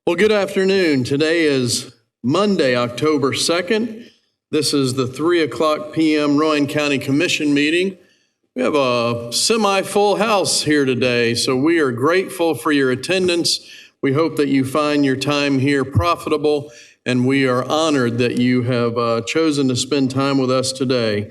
Well, good afternoon. Today is Monday, October 2nd. This is the 3 p.m. Rowan County Commission meeting. We have a semi-full house here today, so we are grateful for your attendance. We hope that you find your time here profitable, and we are honored that you have chosen to spend time with us today.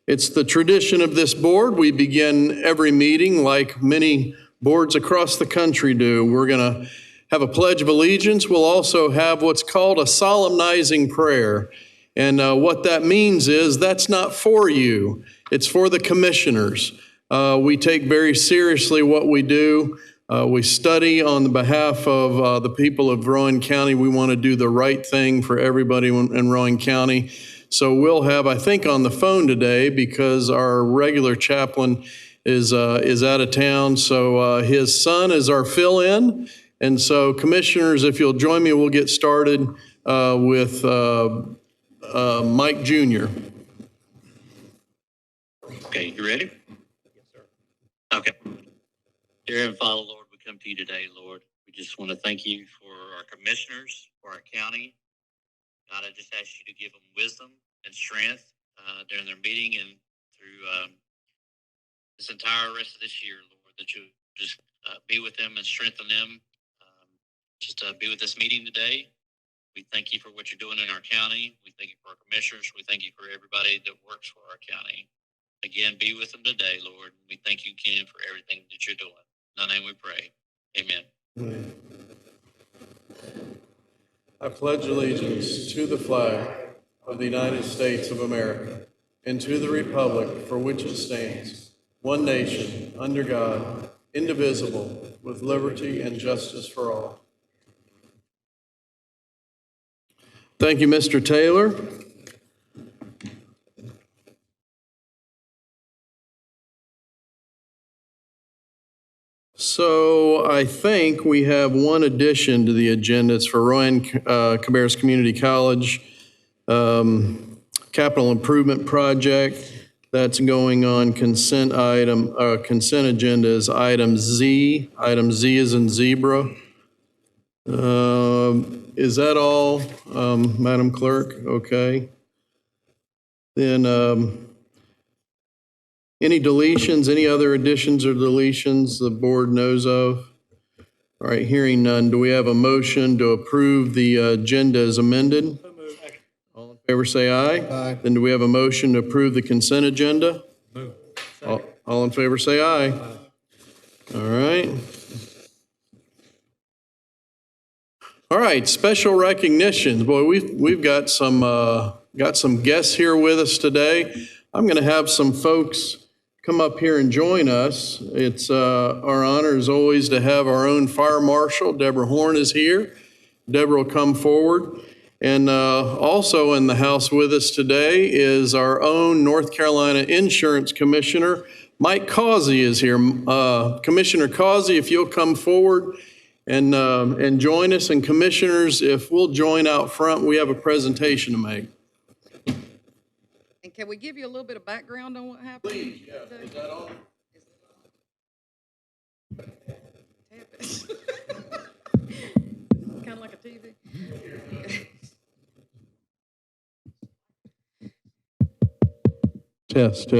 It's the tradition of this board. We begin every meeting like many boards across the country do. We're going to have a pledge of allegiance. We'll also have what's called a solemnizing prayer. And what that means is that's not for you. It's for the commissioners. We take very seriously what we do. We study on the behalf of the people of Rowan County. We want to do the right thing for everybody in Rowan County. So we'll have, I think, on the phone today because our regular chaplain is out of town. So his son is our fill-in. And so, commissioners, if you'll join me, we'll get started with Mike Jr. Okay, you ready? Yes, sir. Okay. Dear Heavenly Father, Lord, we come to you today, Lord. We just want to thank you for our commissioners, for our county. God, I just ask you to give them wisdom and strength during their meeting and through this entire rest of this year, Lord, that you just be with them and strengthen them. Just be with this meeting today. We thank you for what you're doing in our county. We thank you for our commissioners. We thank you for everybody that works for our county. Again, be with them today, Lord. We thank you again for everything that you're doing. In thy name we pray. Amen. I pledge allegiance to the flag of the United States of America and to the republic for which it stands, one nation, under God, indivisible, with liberty and justice for all. Thank you, Mr. Taylor. So I think we have one addition to the agenda. It's for Rowan Cabarrus Community College capital improvement project. That's going on consent agenda is item Z. Item Z is in zebra. Is that all, Madam Clerk? Okay. Then any deletions, any other additions or deletions the board knows of? All right, hearing none, do we have a motion to approve the agenda as amended? All in favor say aye. Aye. Then do we have a motion to approve the consent agenda? Move. All in favor say aye. Aye. All right. All right, special recognitions. Boy, we've got some guests here with us today. I'm going to have some folks come up here and join us. It's our honor, as always, to have our own fire marshal. Deborah Horn is here. Deborah will come forward. And also in the house with us today is our own North Carolina Insurance Commissioner, Mike Causey is here. Commissioner Causey, if you'll come forward and join us. And commissioners, if we'll join out front, we have a presentation to make. And can we give you a little bit of background on what happened? Please, yeah. Is that on? Tap it. Kind of like a TV. Test.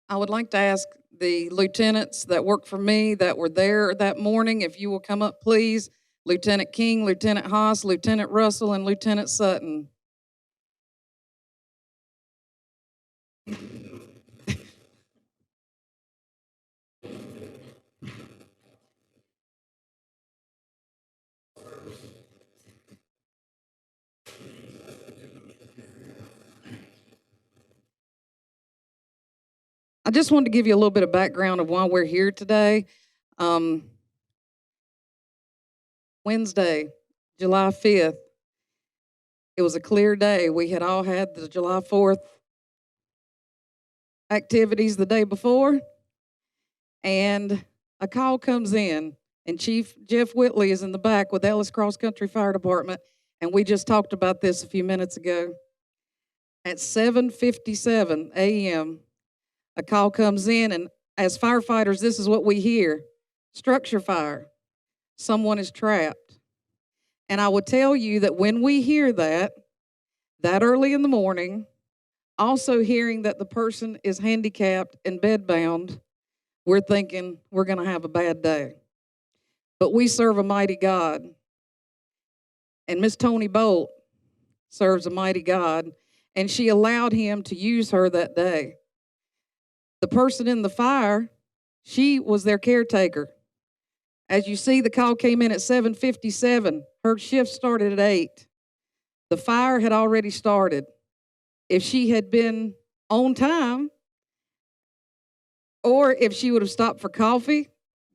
I would like to ask the lieutenants that work for me that were there that morning, if you will come up, please. Lieutenant King, Lieutenant Haas, Lieutenant Russell, and Lieutenant Sutton. I just wanted to give you a little bit of background of why we're here today. Wednesday, July 5th, it was a clear day. We had all had the July 4th activities the day before, and a call comes in, and Chief Jeff Whitley is in the back with Ellis Cross Country Fire Department, and we just talked about this a few minutes ago. At 7:57 a.m., a call comes in, and as firefighters, this is what we hear: structure fire. Someone is trapped. And I would tell you that when we hear that early in the morning, also hearing that the person is handicapped and bedbound, we're thinking we're going to have a bad day. But we serve a mighty God. And Miss Tony Bolt serves a mighty God, and she allowed him to use her that day. The person in the fire, she was their caretaker. As you see, the call came in at 7:57. Her shift started at 8. The fire had already started. If she had been on time, or if she would have stopped for coffee,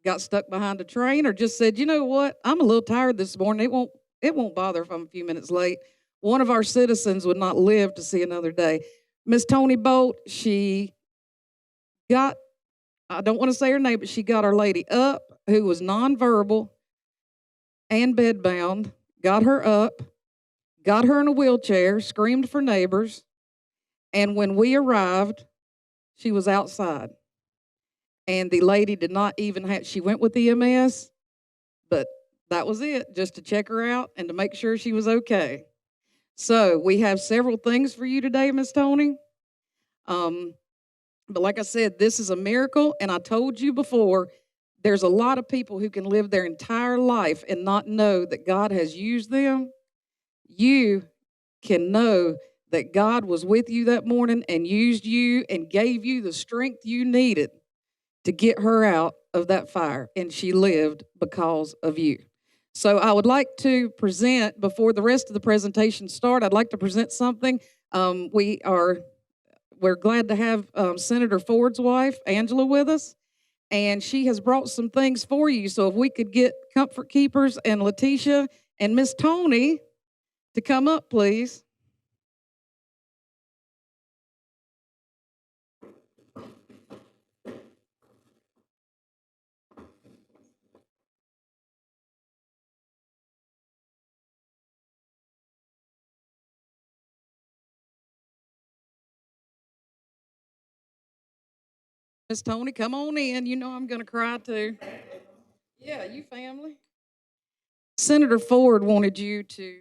got stuck behind a train, or just said, you know what, I'm a little tired this morning. It won't bother if I'm a few minutes late. One of our citizens would not live to see another day. Miss Tony Bolt, she got, I don't want to say her name, but she got our lady up who was nonverbal and bedbound, got her up, got her in a wheelchair, screamed for neighbors, and when we arrived, she was outside. And the lady did not even have, she went with the EMS, but that was it, just to check her out and to make sure she was okay. So we have several things for you today, Miss Tony. But like I said, this is a miracle, and I told you before, there's a lot of people who can live their entire life and not know that God has used them. You can know that God was with you that morning and used you and gave you the strength you needed to get her out of that fire, and she lived because of you. So I would like to present, before the rest of the presentation start, I'd like to present something. We're glad to have Senator Ford's wife, Angela, with us, and she has brought some things for you. So if we could get Comfort Keepers and Letitia and Miss Tony to come up, please. Miss Tony, come on in. You know I'm going to cry too. Yeah, you family. Senator Ford wanted you to.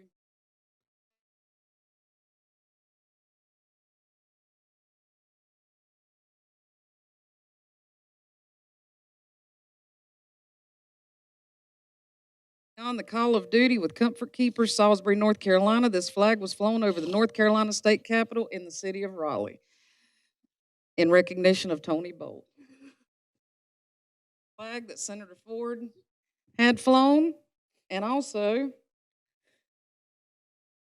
On the call of duty with Comfort Keepers, Salisbury, North Carolina. This flag was flown over the North Carolina State Capitol in the city of Raleigh in recognition of Tony Bolt. Flag that Senator Ford had flown, and also,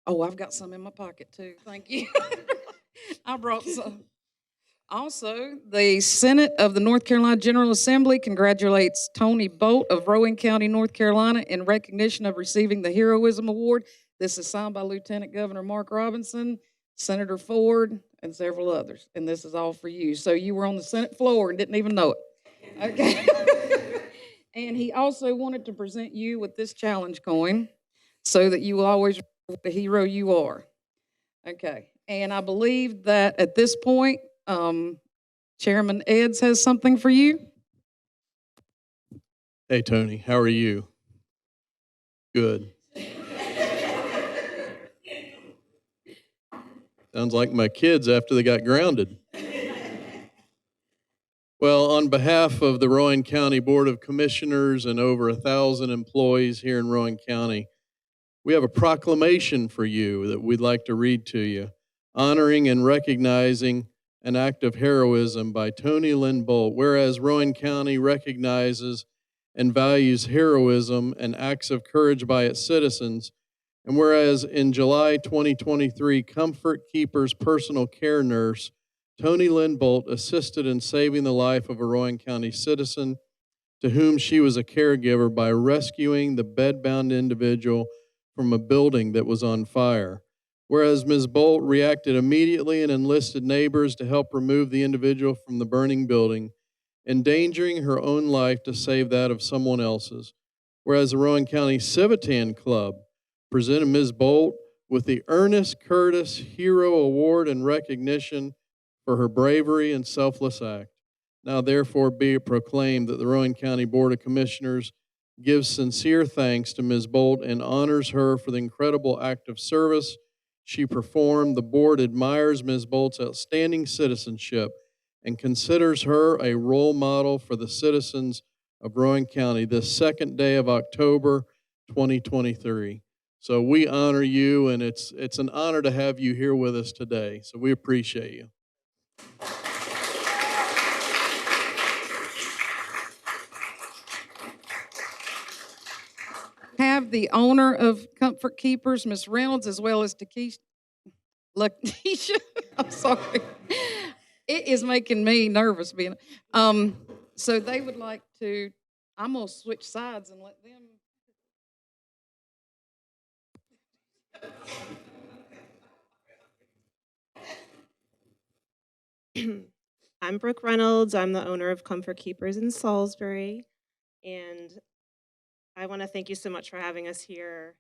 oh, I've got some in my pocket too. Thank you. I brought some. Also, the Senate of the North Carolina General Assembly congratulates Tony Bolt of Rowan County, North Carolina, in recognition of receiving the Heroism Award. This is signed by Lieutenant Governor Mark Robinson, Senator Ford, and several others. And this is all for you. So you were on the Senate floor and didn't even know it. Okay. And he also wanted to present you with this challenge coin so that you will always remember the hero you are. Okay. And I believe that at this point, Chairman Eds has something for you. Hey, Tony, how are you? Good. Sounds like my kids after they got grounded. Well, on behalf of the Rowan County Board of Commissioners and over 1,000 employees here in Rowan County, we have a proclamation for you that we'd like to read to you, honoring and recognizing an act of heroism by Tony Lynn Bolt. Whereas Rowan County recognizes and values heroism and acts of courage by its citizens, and whereas in July 2023, Comfort Keepers personal care nurse Tony Lynn Bolt assisted in saving the life of a Rowan County citizen to whom she was a caregiver by rescuing the bedbound individual from a building that was on fire. Whereas Ms. Bolt reacted immediately and enlisted neighbors to help remove the individual from the burning building, endangering her own life to save that of someone else's. Whereas the Rowan County Civitan Club presented Ms. Bolt with the Ernest Curtis Hero Award in recognition for her bravery and selfless act. Now therefore be it proclaimed that the Rowan County Board of Commissioners gives sincere thanks to Ms. Bolt and honors her for the incredible act of service she performed. The board admires Ms. Bolt's outstanding citizenship and considers her a role model for the citizens of Rowan County this second day of October 2023. So we honor you, and it's an honor to have you here with us today. So we appreciate you. Have the owner of Comfort Keepers, Miss Reynolds, as well as Lakeisha. I'm sorry. It is making me nervous being. So they would like to. I'm gonna switch sides and let them. I'm Brooke Reynolds. I'm the owner of Comfort Keepers in Salisbury, and I want to thank you so much for having us here.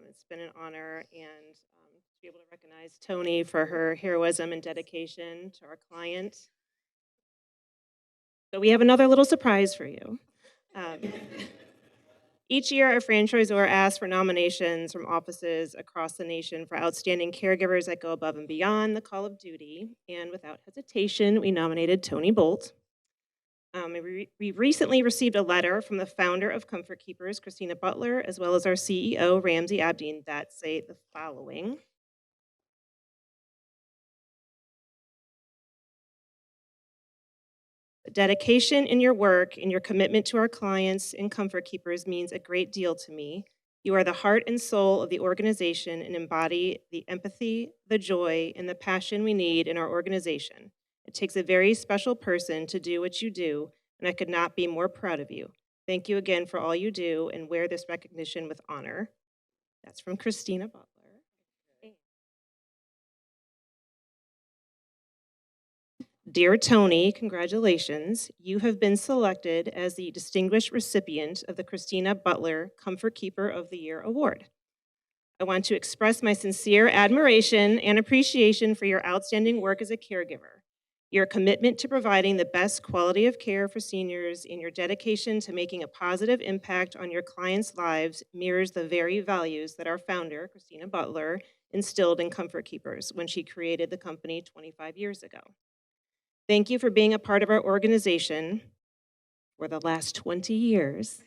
It's been an honor, and to be able to recognize Tony for her heroism and dedication to our client. So we have another little surprise for you. Each year, our franchisor asks for nominations from offices across the nation for outstanding caregivers that go above and beyond the call of duty. And without hesitation, we nominated Tony Bolt. We recently received a letter from the founder of Comfort Keepers, Christina Butler, as well as our CEO, Ramsey Abdeen, that say the following. The dedication in your work and your commitment to our clients and Comfort Keepers means a great deal to me. You are the heart and soul of the organization and embody the empathy, the joy, and the passion we need in our organization. It takes a very special person to do what you do, and I could not be more proud of you. Thank you again for all you do, and wear this recognition with honor. That's from Christina Butler. Dear Tony, congratulations. You have been selected as the distinguished recipient of the Christina Butler Comfort Keeper of the Year Award. I want to express my sincere admiration and appreciation for your outstanding work as a caregiver. Your commitment to providing the best quality of care for seniors and your dedication to making a positive impact on your clients' lives mirrors the very values that our founder, Christina Butler, instilled in Comfort Keepers when she created the company 25 years ago. Thank you for being a part of our organization for the last 20 years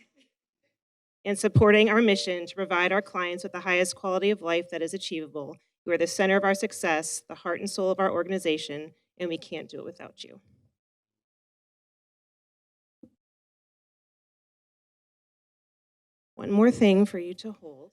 and supporting our mission to provide our clients with the highest quality of life that is achievable. You are the center of our success, the heart and soul of our organization, and we can't do it without you. One more thing for you to hold.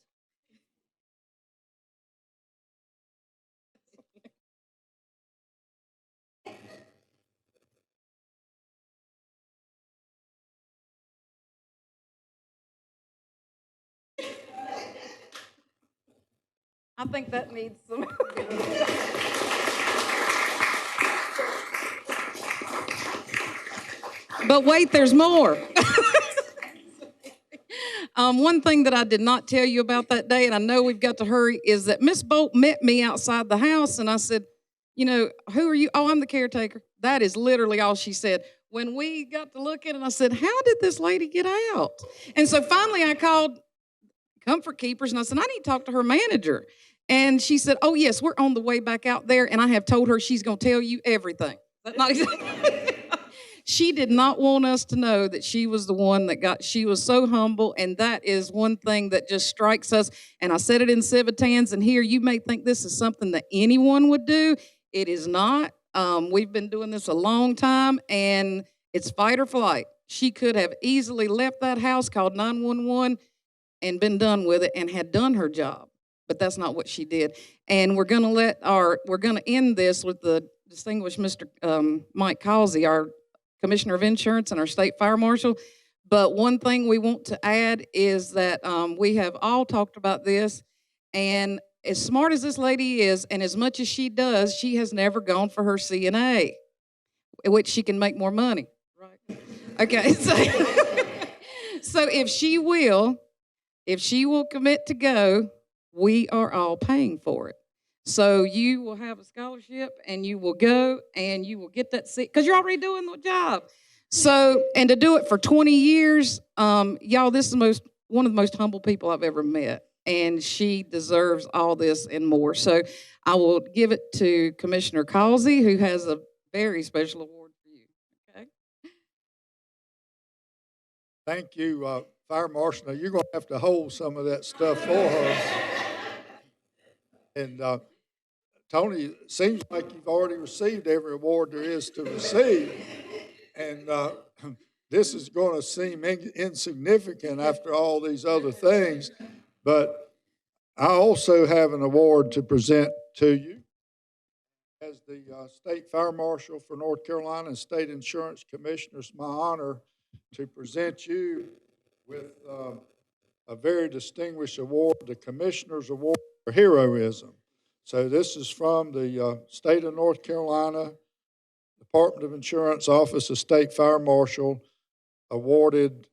I think that needs some. But wait, there's more. One thing that I did not tell you about that day, and I know we've got to hurry, is that Miss Bolt met me outside the house, and I said, you know, who are you? Oh, I'm the caretaker. That is literally all she said. When we got to look at it, I said, how did this lady get out? And so finally I called Comfort Keepers, and I said, I need to talk to her manager. And she said, oh, yes, we're on the way back out there, and I have told her she's going to tell you everything. Not exactly. She did not want us to know that she was the one that she was so humble, and that is one thing that just strikes us. And I said it in Civitans, and here you may think this is something that anyone would do. It is not. We've been doing this a long time, and it's fight or flight. She could have easily left that house, called 911, and been done with it and had done her job. But that's not what she did. And we're going to end this with the distinguished Mr. Mike Causey, our Commissioner of Insurance and our State Fire Marshal. But one thing we want to add is that we have all talked about this, and as smart as this lady is, and as much as she does, she has never gone for her CNA, which she can make more money. Right. Okay, so if she will commit to go, we are all paying for it. So you will have a scholarship and you will go and you will get that seat because you're already doing the job. So, and to do it for 20 years, y'all, this is one of the most humble people I've ever met. And she deserves all this and more. So I will give it to Commissioner Causey, who has a very special award for you. Okay. Thank you, Fire Marshal. Now, you're going to have to hold some of that stuff for her. And Tony, it seems like you've already received every award there is to receive. And this is going to seem insignificant after all these other things. But I also have an award to present to you. As the State Fire Marshal for North Carolina and State Insurance Commissioner, it's my honor to present you with a very distinguished award, the Commissioner's Award for Heroism. So this is from the State of North Carolina, Department of Insurance, Office of State Fire Marshal, awarded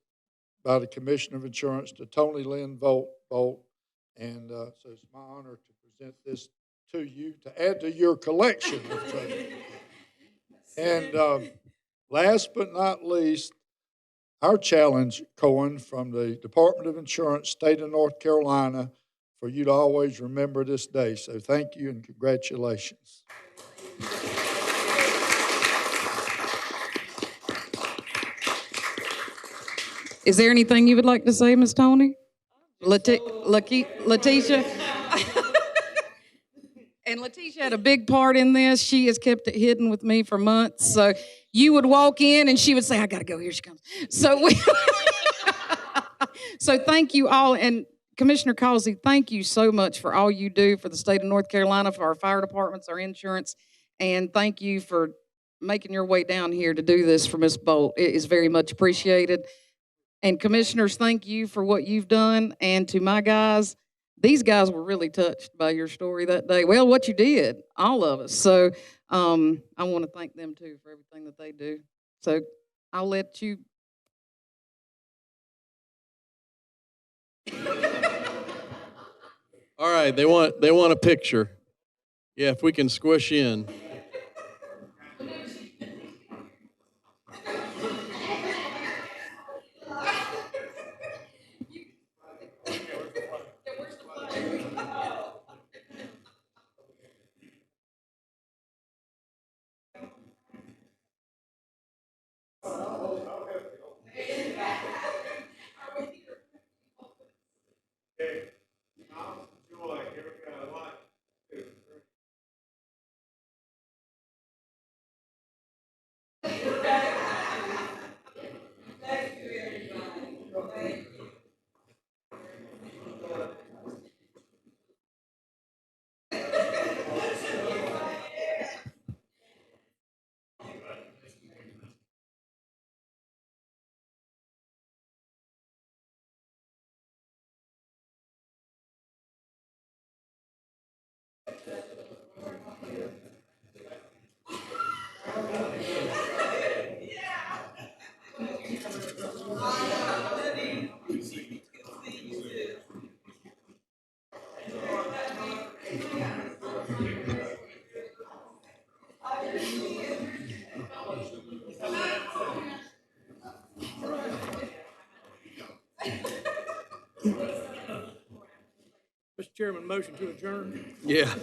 by the Commissioner of Insurance to Tony Lynn Volt. And so it's my honor to present this to you to add to your collection of trophies. And last but not least, our challenge, Cohen, from the Department of Insurance, State of North Carolina, for you to always remember this day. So thank you and congratulations. Is there anything you would like to say, Ms. Tony? Letitia? And Letitia had a big part in this. She has kept it hidden with me for months. So you would walk in and she would say, I got to go. Here she comes. So so thank you all. And Commissioner Causey, thank you so much for all you do for the state of North Carolina, for our fire departments, our insurance. And thank you for making your way down here to do this for Ms. Bolt. It is very much appreciated. And commissioners, thank you for what you've done. And to my guys, these guys were really touched by your story that day. Well, what you did, all of us. So I want to thank them too for everything that they do. So I'll let you. All right, they want a picture. Yeah, if we can squish in. Mr. Chairman, motion to adjourn. Yeah.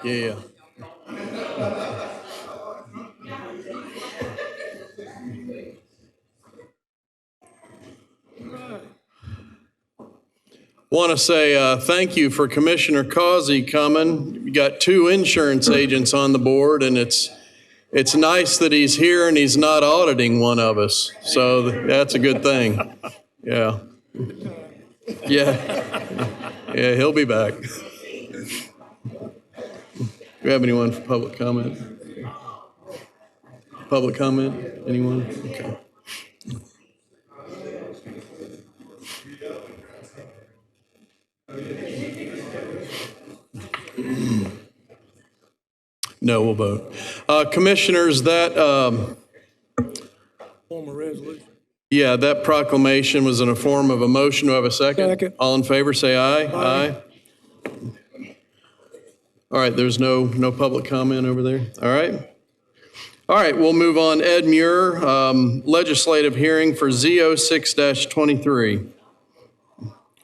Yeah. Want to say thank you for Commissioner Causey coming. We got 2 insurance agents on the board, and it's nice that he's here and he's not auditing one of us. So that's a good thing. Yeah. Yeah, he'll be back. Do we have anyone for public comment? Public comment? Anyone? Okay. No, we'll vote. Commissioners, that Form of resolution. Yeah, that proclamation was in a form of a motion. Do I have a second? Second. All in favor, say aye. Aye. All right, there's no public comment over there. All right. All right, we'll move on. Ed Muir, legislative hearing for ZO 6-23.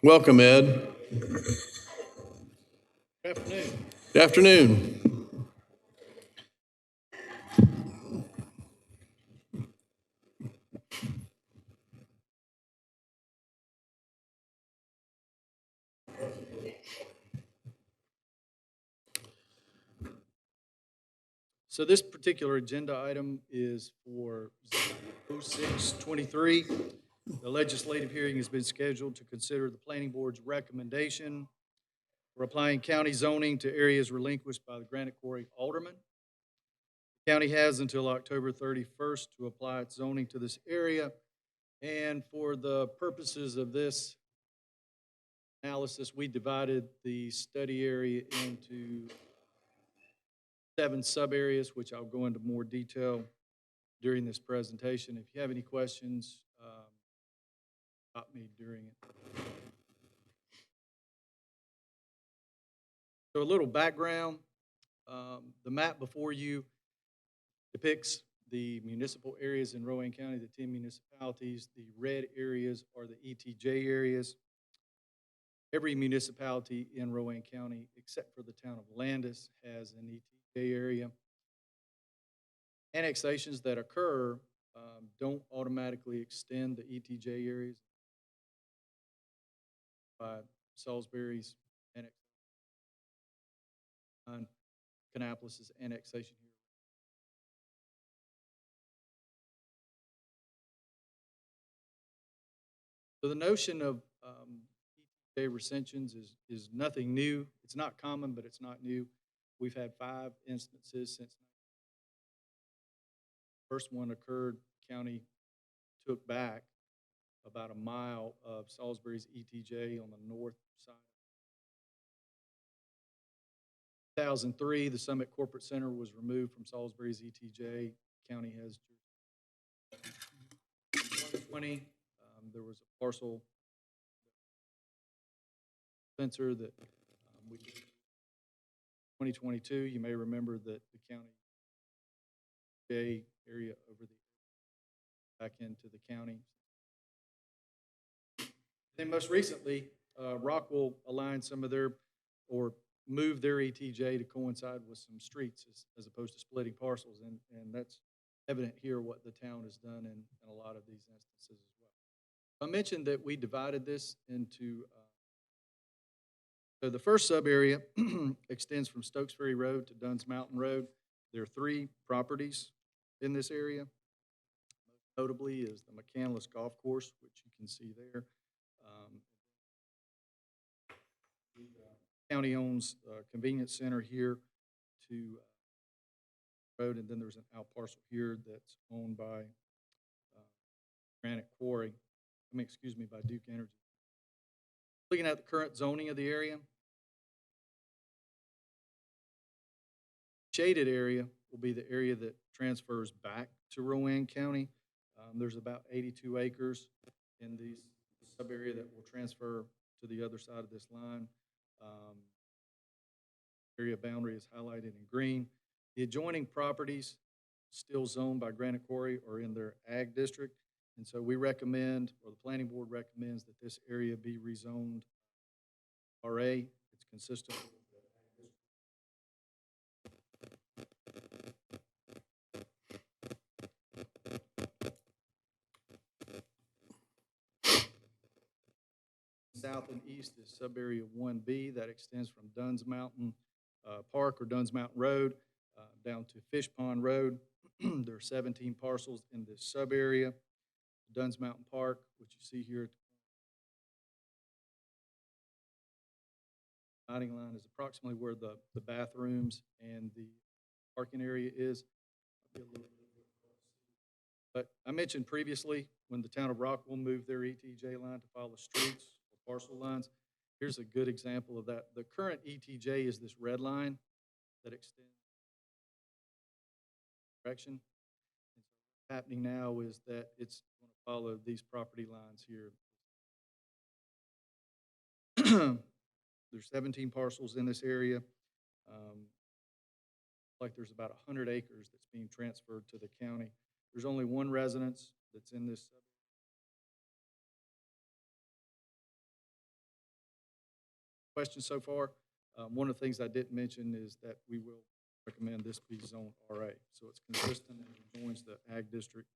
Welcome, Ed. Good afternoon. Good afternoon. So this particular agenda item is for 0623. The legislative hearing has been scheduled to consider the planning board's recommendation for applying county zoning to areas relinquished by the Granite Quarry alderman. The county has until October 31st to apply its zoning to this area. And for the purposes of this analysis, we divided the study area into 7 sub-areas, which I'll go into more detail during this presentation. If you have any questions, stop me during it. So a little background. The map before you depicts the municipal areas in Rowan County, the 10 municipalities. The red areas are the ETJ areas. Every municipality in Rowan County, except for the town of Landis, has an ETJ area. Annexations that occur don't automatically extend the ETJ areas by Salisbury's annexation, Kannapolis' annexation here. So the notion of ETJ recensions is nothing new. It's not common, but it's not new. We've had 5 instances since. First one occurred, county took back about a mile of Salisbury's ETJ on the north side. 2003, the Summit Corporate Center was removed from Salisbury's ETJ. County has 2020, there was a parcel sensor that we 2022, you may remember that the county J area over the back into the county. Then most recently, Rockwell aligned some of their, or moved their ETJ to coincide with some streets as opposed to splitting parcels, and that's evident here what the town has done in a lot of these instances as well. I mentioned that we divided this into, so the first sub-area extends from Stokes Ferry Road to Dunn's Mountain Road. There are 3 properties in this area. Most notably is the McCandless Golf Course, which you can see there. The county owns a convenience center here to road, and then there's an out parcel here that's owned by Granite Quarry. By Duke Energy. Looking at the current zoning of the area, shaded area will be the area that transfers back to Rowan County. There's about 82 acres in the sub-area that will transfer to the other side of this line. Area boundary is highlighted in green. The adjoining properties still zoned by Granite Quarry are in their ag district. And so we recommend, or the planning board recommends, that this area be rezoned RA. It's consistent with south and east is sub-area 1B that extends from Dunn's Mountain Park or Dunn's Mountain Road down to Fish Pond Road. There are 17 parcels in this sub-area. Dunn's Mountain Park, which you see here, dividing line is approximately where the bathrooms and the parking area is. But I mentioned previously when the town of Rockwell moved their ETJ line to follow streets or parcel lines. Here's a good example of that. The current ETJ is this red line that extends direction. happening now is that it's going to follow these property lines here. There's 17 parcels in this area. Like there's about 100 acres that's being transferred to the county. There's only one residence that's in this. Questions so far? One of the things I didn't mention is that we will recommend this be zone RA. So it's consistent and it joins the ag district.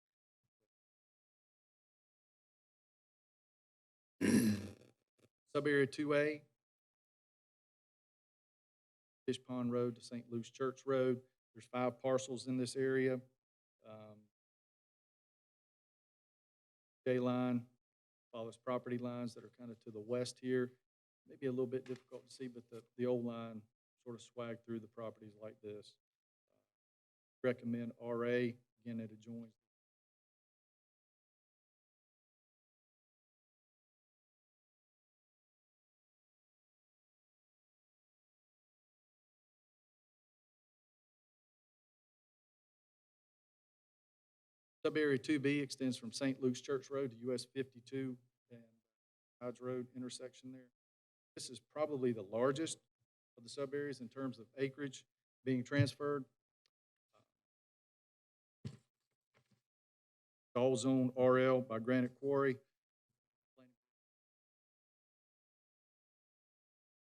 Subarea 2A, Fish Pond Road to St. Luke's Church Road. There's 5 parcels in this area. J-line follows property lines that are kind of to the west here. Maybe a little bit difficult to see, but the old line sort of swag through the properties like this. Recommend RA, again, it adjoins. Subarea 2B extends from St. Luke's Church Road to US 52 and Dodge Road intersection there. This is probably the largest of the subareas in terms of acreage being transferred. All zone RL by Granite Quarry.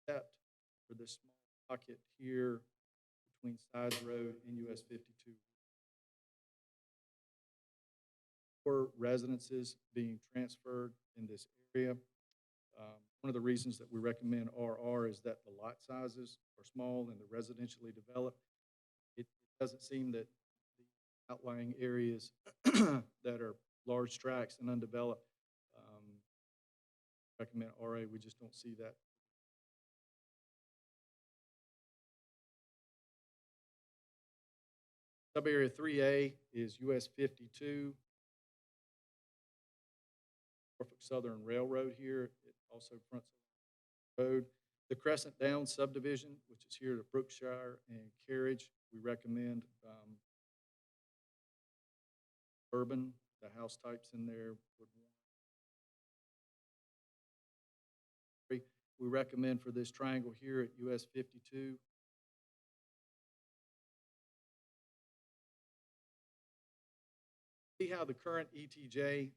Except for this small pocket here between Sides Road and US 52. 4 residences being transferred in this area. One of the reasons that we recommend RR is that the lot sizes are small and they're residentially developed. It doesn't seem that the outlying areas that are large tracts and undeveloped recommend RA. We just don't see that. Subarea 3A is US 52. Norfolk Southern Railroad here. It also fronts the road. The Crescent Downs subdivision, which is here at Brookshire and Carriage, we recommend urban. The house types in there would want. We recommend for this triangle here at US 52. See how the current ETJ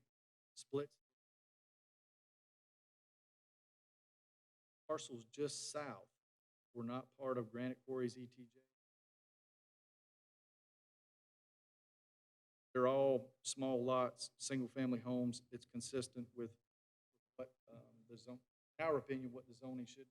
splits? Parcels just south were not part of Granite Quarry's ETJ. They're all small lots, single-family homes. It's consistent with what the zone, in our opinion, what the zoning should be.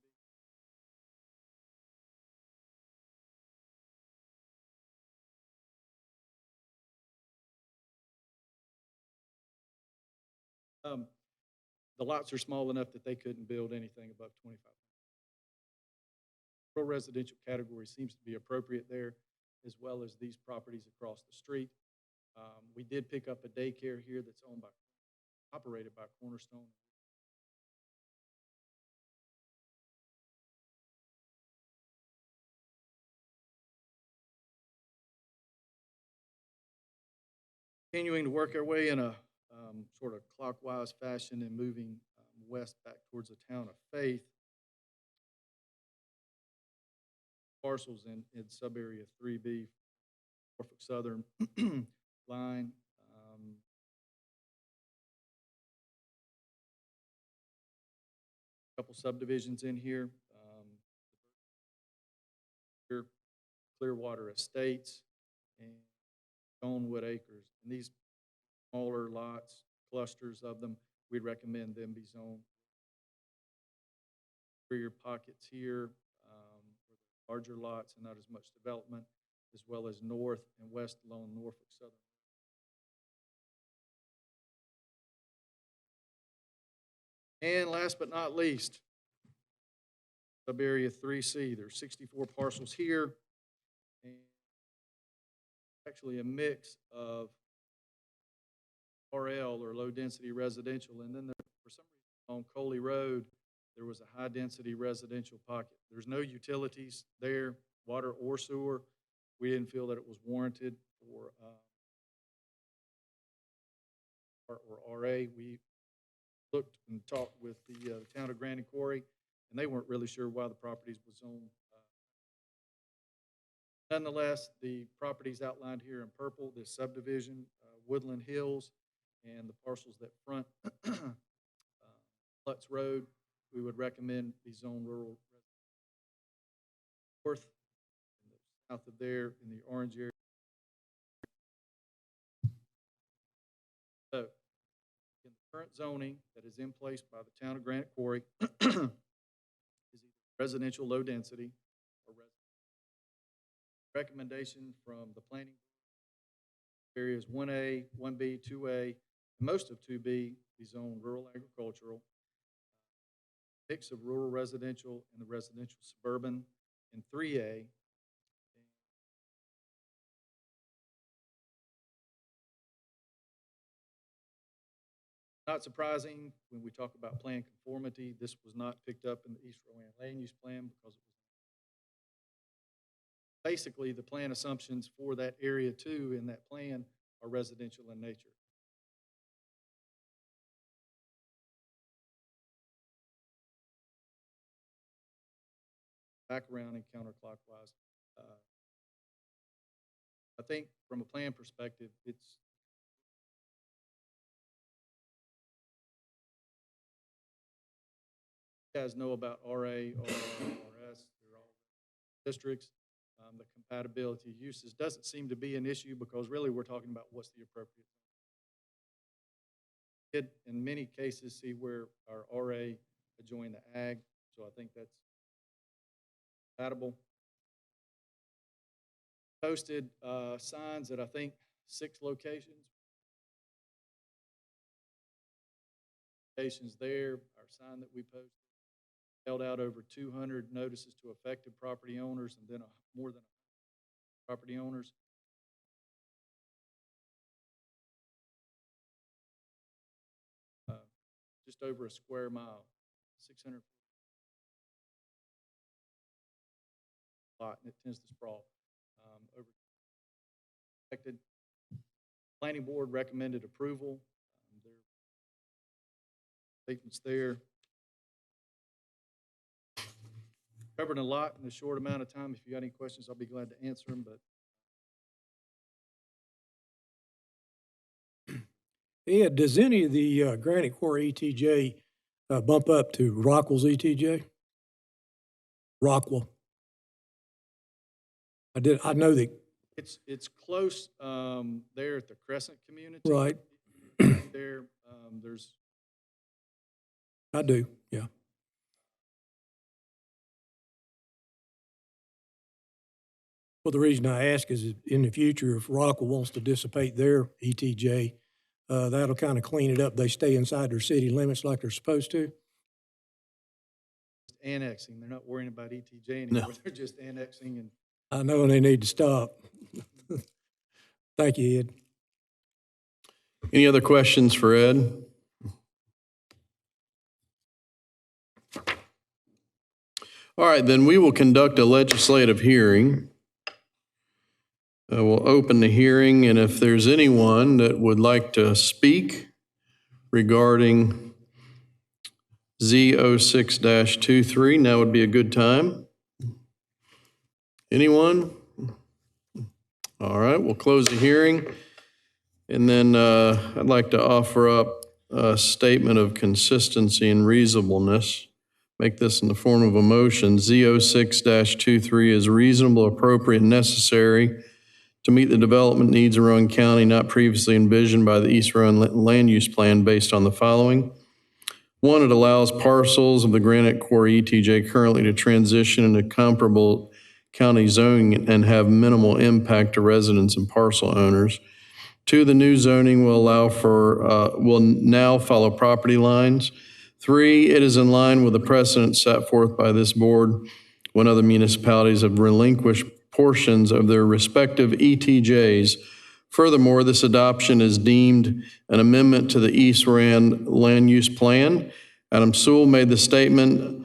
The lots are small enough that they couldn't build anything above 25. Rural residential category seems to be appropriate there, as well as these properties across the street. We did pick up a daycare here that's operated by Cornerstone. Continuing to work our way in a sort of clockwise fashion and moving west back towards the town of Faith. Parcels in subarea 3B, Norfolk Southern line. Couple subdivisions in here. Clearwater Estates and Stonewood Acres. And these smaller lots, clusters of them, we'd recommend them be zoned. Rear pockets here, larger lots and not as much development, as well as north and west along Norfolk Southern. And last but not least, subarea 3C. There's 64 parcels here, and actually a mix of RL or low density residential, and then there, for some reason on Coley Road, there was a high density residential pocket. There's no utilities there, water or sewer. We didn't feel that it was warranted for or RA. We looked and talked with the town of Granite Quarry, and they weren't really sure why the properties was zoned. Nonetheless, the properties outlined here in purple, this subdivision, Woodland Hills, and the parcels that front Lutz Road, we would recommend the zone rural. North, and south of there in the orange area. So, in the current zoning that is in place by the town of Granite Quarry is either residential low density or recommendation from the planning areas 1A, 1B, 2A, most of 2B is zoned rural agricultural, mix of rural residential and the residential suburban, and 3A. Not surprising when we talk about plan conformity, this was not picked up in the East Rowan land use plan because it was basically the plan assumptions for that area too in that plan are residential in nature. Back around and counterclockwise. I think from a plan perspective, it's you guys know about RA, RS, they're all districts. The compatibility of uses doesn't seem to be an issue because really we're talking about what's the appropriate. In many cases, see where our RA adjoin the ag, so I think that's compatible. Posted signs at I think 6 locations. Locations there, our sign that we posted held out over 200 notices to affected property owners and then more than property owners. Just over a square mile, 600 lot, and it tends to sprawl over. Affected. Planning board recommended approval. Their statements there. Covered a lot in a short amount of time. If you got any questions, I'll be glad to answer them. But Yeah, does any of the Granite Quarry ETJ bump up to Rockwell's ETJ? Rockwell. I know that. it's close there at the Crescent community. Right. There, there's. I do, yeah. Well, the reason I ask is in the future, if Rockwell wants to dissipate their ETJ, that'll kind of clean it up. They stay inside their city limits like they're supposed to. Annexing. They're not worrying about ETJ anymore. No. They're just annexing and. I know, and they need to stop. Thank you, Ed. Any other questions for Ed? All right, then we will conduct a legislative hearing. We'll open the hearing, and if there's anyone that would like to speak regarding Z06-23, now would be a good time. Anyone? All right, we'll close the hearing. And then I'd like to offer up a statement of consistency and reasonableness. Make this in the form of a motion. Z06-23 is reasonable, appropriate, and necessary to meet the development needs of Rowan County not previously envisioned by the East Rowan Land Use Plan based on the following. 1, it allows parcels of the Granite Quarry ETJ currently to transition into comparable county zoning and have minimal impact to residents and parcel owners. 2, the new zoning will allow for, will now follow property lines. 3, it is in line with the precedent set forth by this board when other municipalities have relinquished portions of their respective ETJs. Furthermore, this adoption is deemed an amendment to the East Rand Land Use Plan. Adam Sewell made the statement,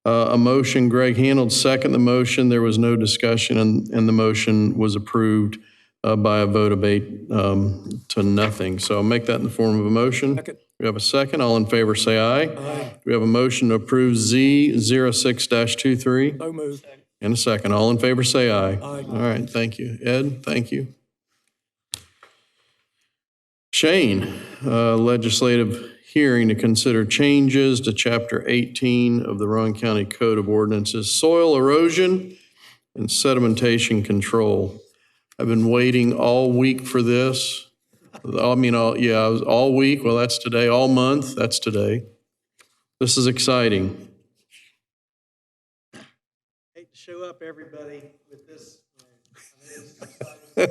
a motion. Greg Hanold seconded the motion. There was no discussion, and the motion was approved by a vote of 8 to nothing. So I'll make that in the form of a motion. Second. We have a second. All in favor, say aye. Aye. We have a motion to approve Z06-23 So moved. and a second. All in favor, say aye. Aye. All right, thank you. Ed, thank you. Shane, legislative hearing to consider changes to Chapter 18 of the Rowan County Code of Ordinances, soil erosion and sedimentation control. I've been waiting all week for this. I mean, all week. Well, that's today. All month, that's today. This is exciting. Hate to show up, everybody, with this. I mean,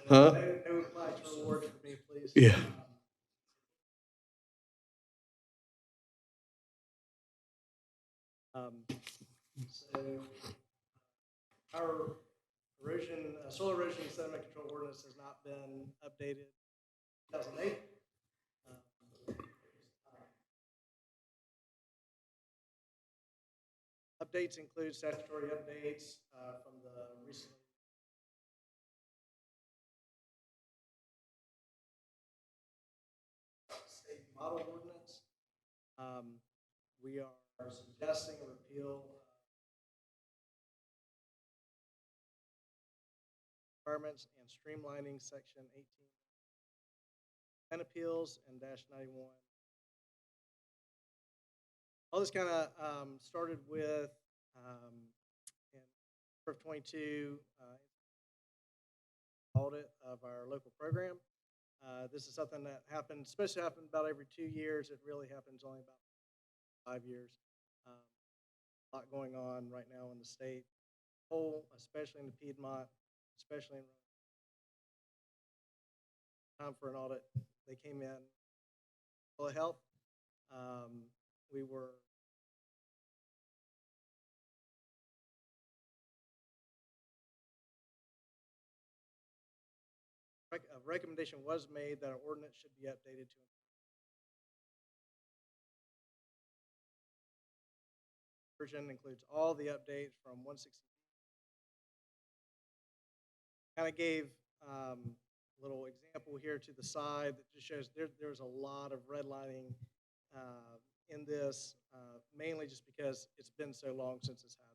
Huh? no plaques or awards for me, please. Yeah. So our erosion, soil erosion and sediment control ordinance has not been updated in 2008. Updates include statutory updates from the recent state model ordinance. We are suggesting a repeal requirements and streamlining section 18 and appeals and -91. All this kind of started with in 22 audit of our local program. This is something that happens, especially happened about every 2 years. It really happens only about 5 years. A lot going on right now in the state, whole, especially in the Piedmont, especially in time for an audit. They came in full of health. We were a recommendation was made that our ordinance should be updated to version includes all the updates from 160. Kind of gave a little example here to the side that just shows there's a lot of redlining in this, mainly just because it's been so long since it's had one.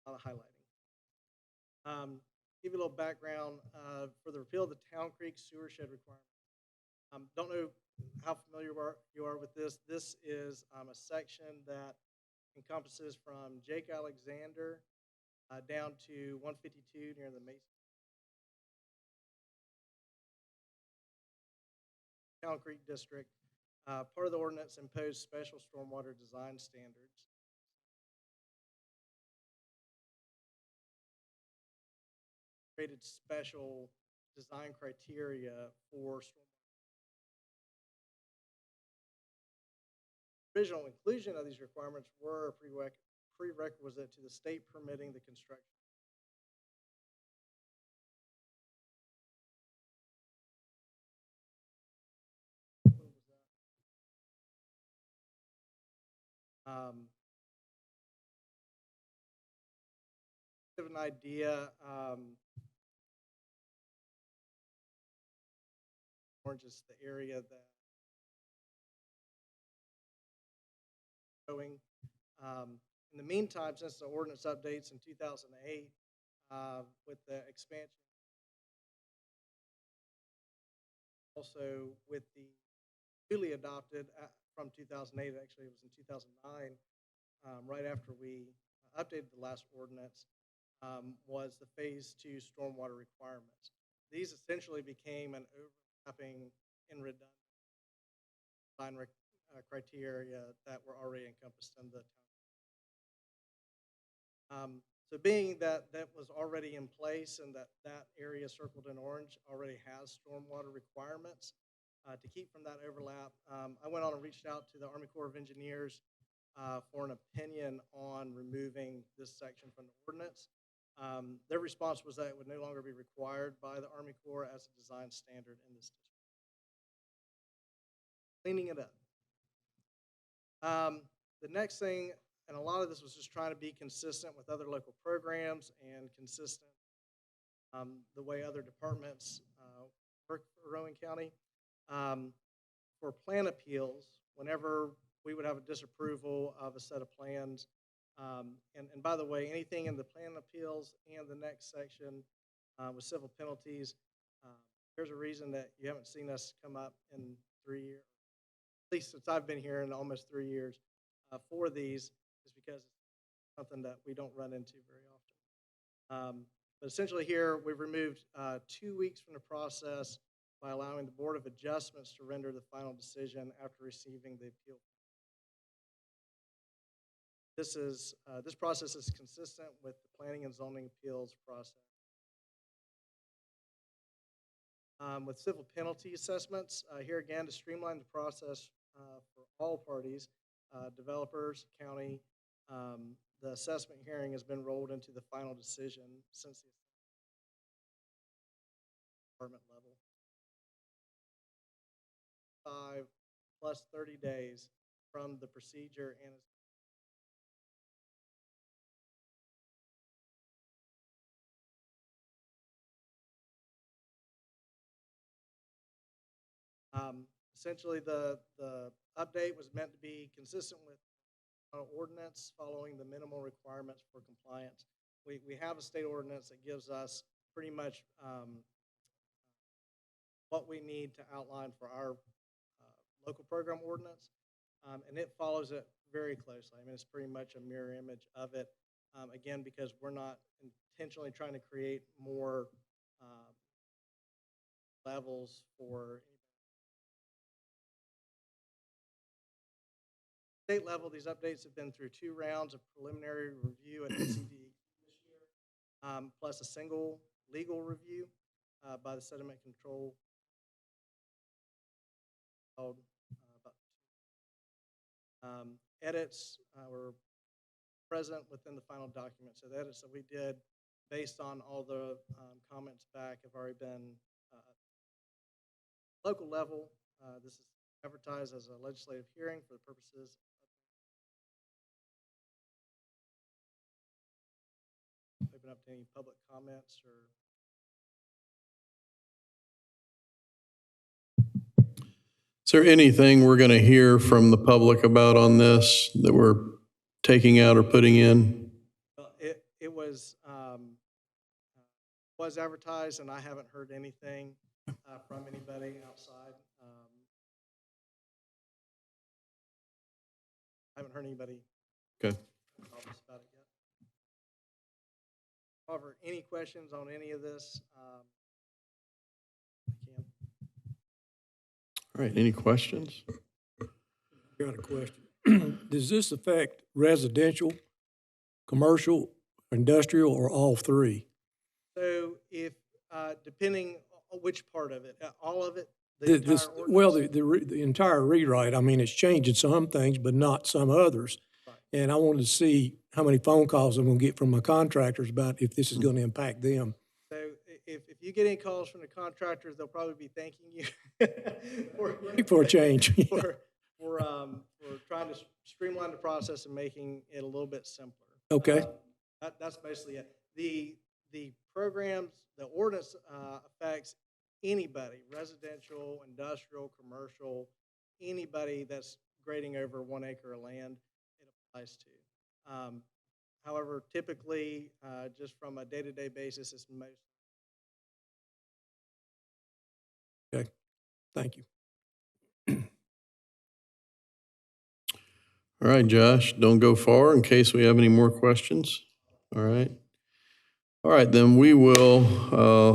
A lot of highlighting. Give you a little background for the repeal of the Town Creek sewer shed requirement. Don't know how familiar you are with this. This is a section that encompasses from Jake Alexander down to 152 near the Mason. Town Creek District. Part of the ordinance imposed special stormwater design standards. Created special design criteria for stormwater. Original inclusion of these requirements were a prerequisite to the state permitting the construction. Give an idea. Orange is the area that going. In the meantime, since the ordinance updates in 2008, with the expansion, also with the newly adopted from 2008, actually it was in 2009, right after we updated the last ordinance, was the phase 2 stormwater requirements. These essentially became an overlapping and redundant design criteria that were already encompassed in the town. So being that that was already in place and that area circled in orange already has stormwater requirements, to keep from that overlap, I went on and reached out to the Army Corps of Engineers for an opinion on removing this section from the ordinance. Their response was that it would no longer be required by the Army Corps as a design standard in this district. Cleaning it up. The next thing, and a lot of this was just trying to be consistent with other local programs and consistent the way other departments work for Rowan County. For plan appeals, whenever we would have a disapproval of a set of plans, and by the way, anything in the plan appeals and the next section with civil penalties, there's a reason that you haven't seen us come up in 3 years, at least since I've been here in almost 3 years, for these, is because it's something that we don't run into very often. But essentially here, we've removed 2 weeks from the process by allowing the Board of Adjustments to render the final decision after receiving the appeal. This process is consistent with the planning and zoning appeals process. With civil penalty assessments, here again, to streamline the process for all parties, developers, county, the assessment hearing has been rolled into the final decision since the department level. 5 plus 30 days from the procedure and essentially the update was meant to be consistent with ordinance following the minimal requirements for compliance. We have a state ordinance that gives us pretty much what we need to outline for our local program ordinance, and it follows it very closely. I mean, it's pretty much a mirror image of it, again, because we're not intentionally trying to create more levels for state level. These updates have been through 2 rounds of preliminary review at NCD this year, plus a single legal review by the Sediment Control. Edits were present within the final document. So the edits that we did based on all the comments back have already been local level. This is advertised as a legislative hearing for the purposes of open up to any public comments or. Is there anything we're going to hear from the public about on this that we're taking out or putting in? It was advertised, and I haven't heard anything from anybody outside. I haven't heard anybody Okay. talk to us about it yet. However, any questions on any of this? I can. All right, any questions? Got a question. Does this affect residential, commercial, industrial, or all three? So if, depending on which part of it, all of it, Well, the entire rewrite, I mean, it's changing some things, but not some others. Right. And I wanted to see how many phone calls I'm going to get from my contractors about if this is going to impact them. So if you get any calls from the contractors, they'll probably be thanking you For a change. for trying to streamline the process and making it a little bit simpler. Okay. That's basically it. The programs, the ordinance affects anybody, residential, industrial, commercial, anybody that's grading over 1 acre of land, it applies to. However, typically, just from a day-to-day basis, it's most. Okay, thank you. All right, Josh, don't go far in case we have any more questions. All right. All right, then we will,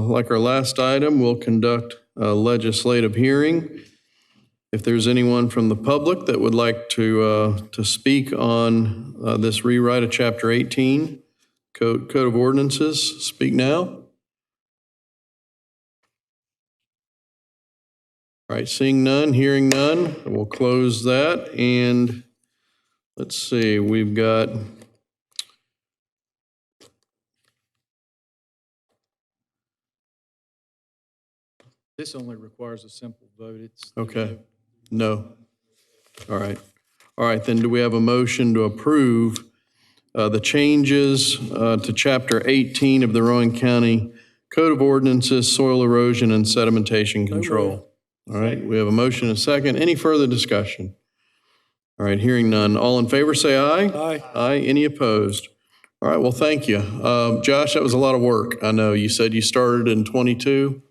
like our last item, we'll conduct a legislative hearing. If there's anyone from the public that would like to speak on this rewrite of Chapter 18, Code of Ordinances, speak now. All right, seeing none, hearing none, we'll close that. And let's see, we've got This only requires a simple vote. It's. Okay. No. All right. All right, then do we have a motion to approve the changes to Chapter 18 of the Rowan County Code of Ordinances, Soil Erosion and Sedimentation Control? All right, we have a motion and a second. Any further discussion? All right, hearing none. All in favor, say aye. Aye. Aye. Any opposed? All right, well, thank you. Josh, that was a lot of work. I know you said you started in '22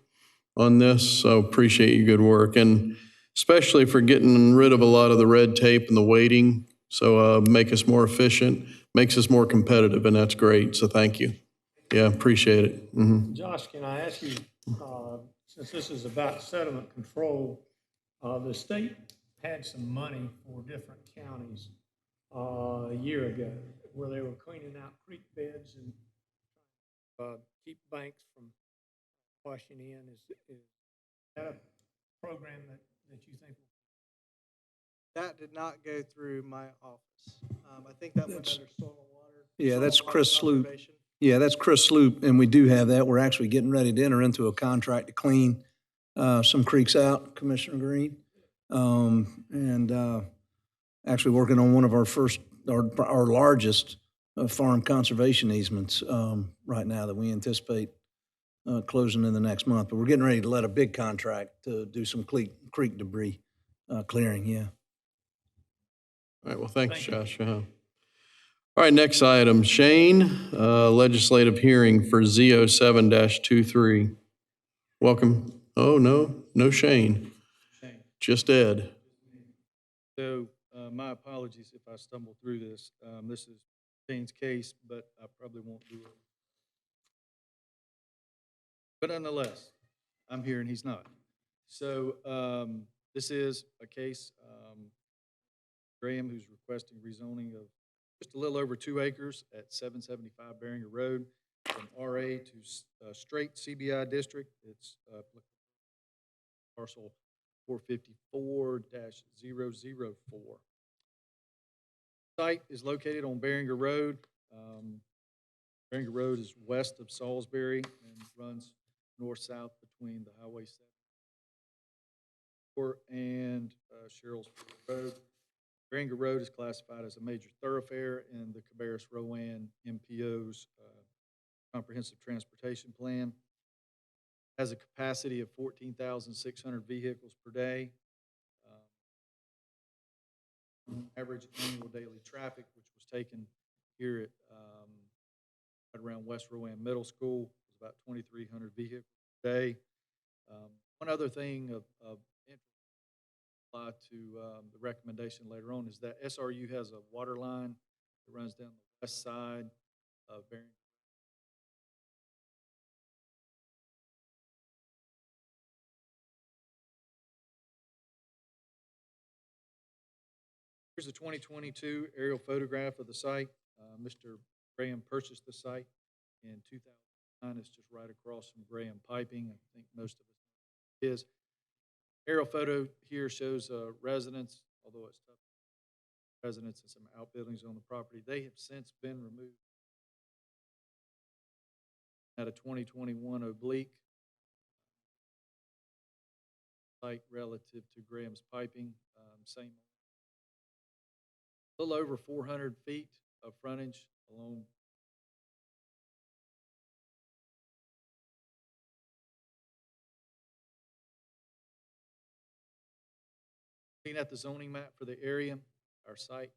on this, so appreciate your good work. And especially for getting rid of a lot of the red tape and the waiting. So make us more efficient, makes us more competitive, and that's great. So thank you. Yeah, appreciate it. Mhm. Josh, can I ask you, since this is about sediment control, the state had some money for different counties a year ago where they were cleaning out creek beds and keep banks from washing in. Is that a program that you think? That did not go through my office. I think that went That's- under soil and water. Yeah, that's soil and water Chris Sloop. conservation. Yeah, that's Chris Sloop, and we do have that. We're actually getting ready to enter into a contract to clean some creeks out, Commissioner Green. And actually working on one of our largest farm conservation easements right now that we anticipate closing in the next month. But we're getting ready to let a big contract to do some creek debris clearing, yeah. All right, well, thanks, Josh. All right, next item, Shane, legislative hearing for Z07-23. Welcome. Oh, no Shane, just Ed. So my apologies if I stumble through this. This is Shane's case, but I probably won't do it. But nonetheless, I'm here and he's not. So this is a case, Graham, who's requesting rezoning of just a little over 2 acres at 775 Beringer Road from RA to straight CBI district. It's parcel 454-004. Site is located on Beringer Road. Beringer Road is west of Salisbury and runs north-south between the Highway 7 and Cheryl's Road. Beringer Road is classified as a major thoroughfare in the Cabarrus-Rowan MPO's Comprehensive Transportation Plan. Has a capacity of 14,600 vehicles per day. Average annual daily traffic, which was taken here at right around West Rowan Middle School, was about 2,300 vehicles per day. One other thing of interest apply to the recommendation later on is that SRU has a water line that runs down the west side of Beringer. Here's a 2022 aerial photograph of the site. Mr. Graham purchased the site in 2009. It's just right across from Graham Piping. I think most of it is. Aerial photo here shows residents, although it's tough. Residents and some outbuildings on the property. They have since been removed. At a 2021 oblique site relative to Graham's Piping, same. A little over 400 feet of frontage along. Looking at the zoning map for the area, our site.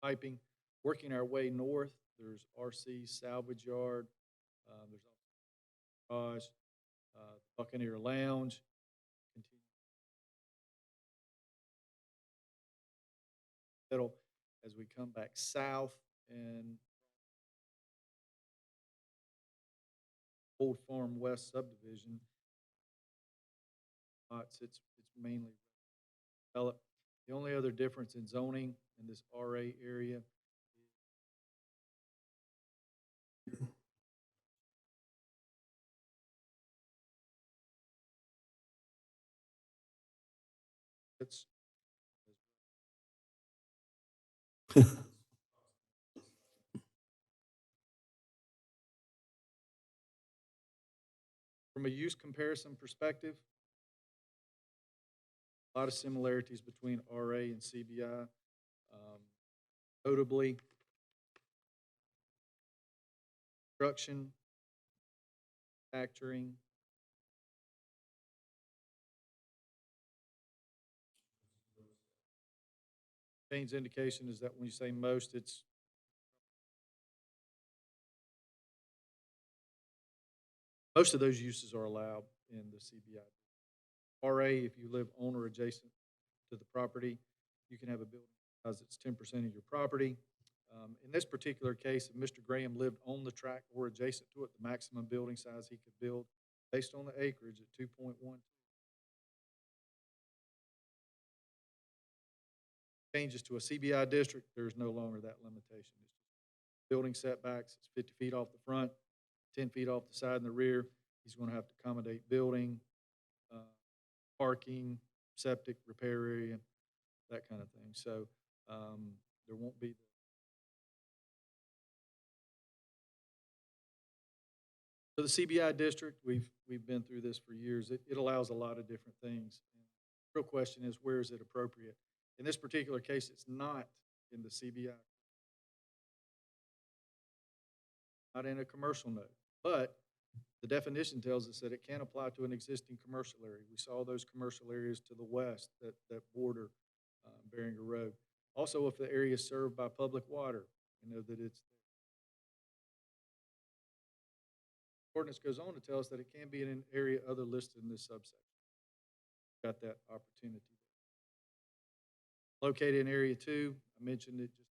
Piping, working our way north, there's RC Salvage Yard, there's garage, Buccaneer Lounge. Middle as we come back south and Old Farm West subdivision. It's mainly developed. The only other difference in zoning in this RA area it's From a use comparison perspective, a lot of similarities between RA and CBI. Notably, construction, manufacturing, Shane's indication is that when you say most, it's most of those uses are allowed in the CBI. RA, if you live on or adjacent to the property, you can have a building size that's 10% of your property. In this particular case, if Mr. Graham lived on the tract or adjacent to it, the maximum building size he could build based on the acreage at 2.1. Changes to a CBI district, there's no longer that limitation. It's just building setbacks, it's 50 feet off the front, 10 feet off the side and the rear. He's going to have to accommodate building, parking, septic, repair area, that kind of thing. So there won't be. For the CBI district, we've been through this for years. It allows a lot of different things. And the real question is, where is it appropriate? In this particular case, it's not in the CBI, not in a commercial node, but the definition tells us that it can apply to an existing commercial area. We saw those commercial areas to the west that border Beringer Road. Also, if the area is served by public water, you know that it's there. The ordinance goes on to tell us that it can be in an area other listed in this subsection. Got that opportunity. Located in Area 2, I mentioned it, just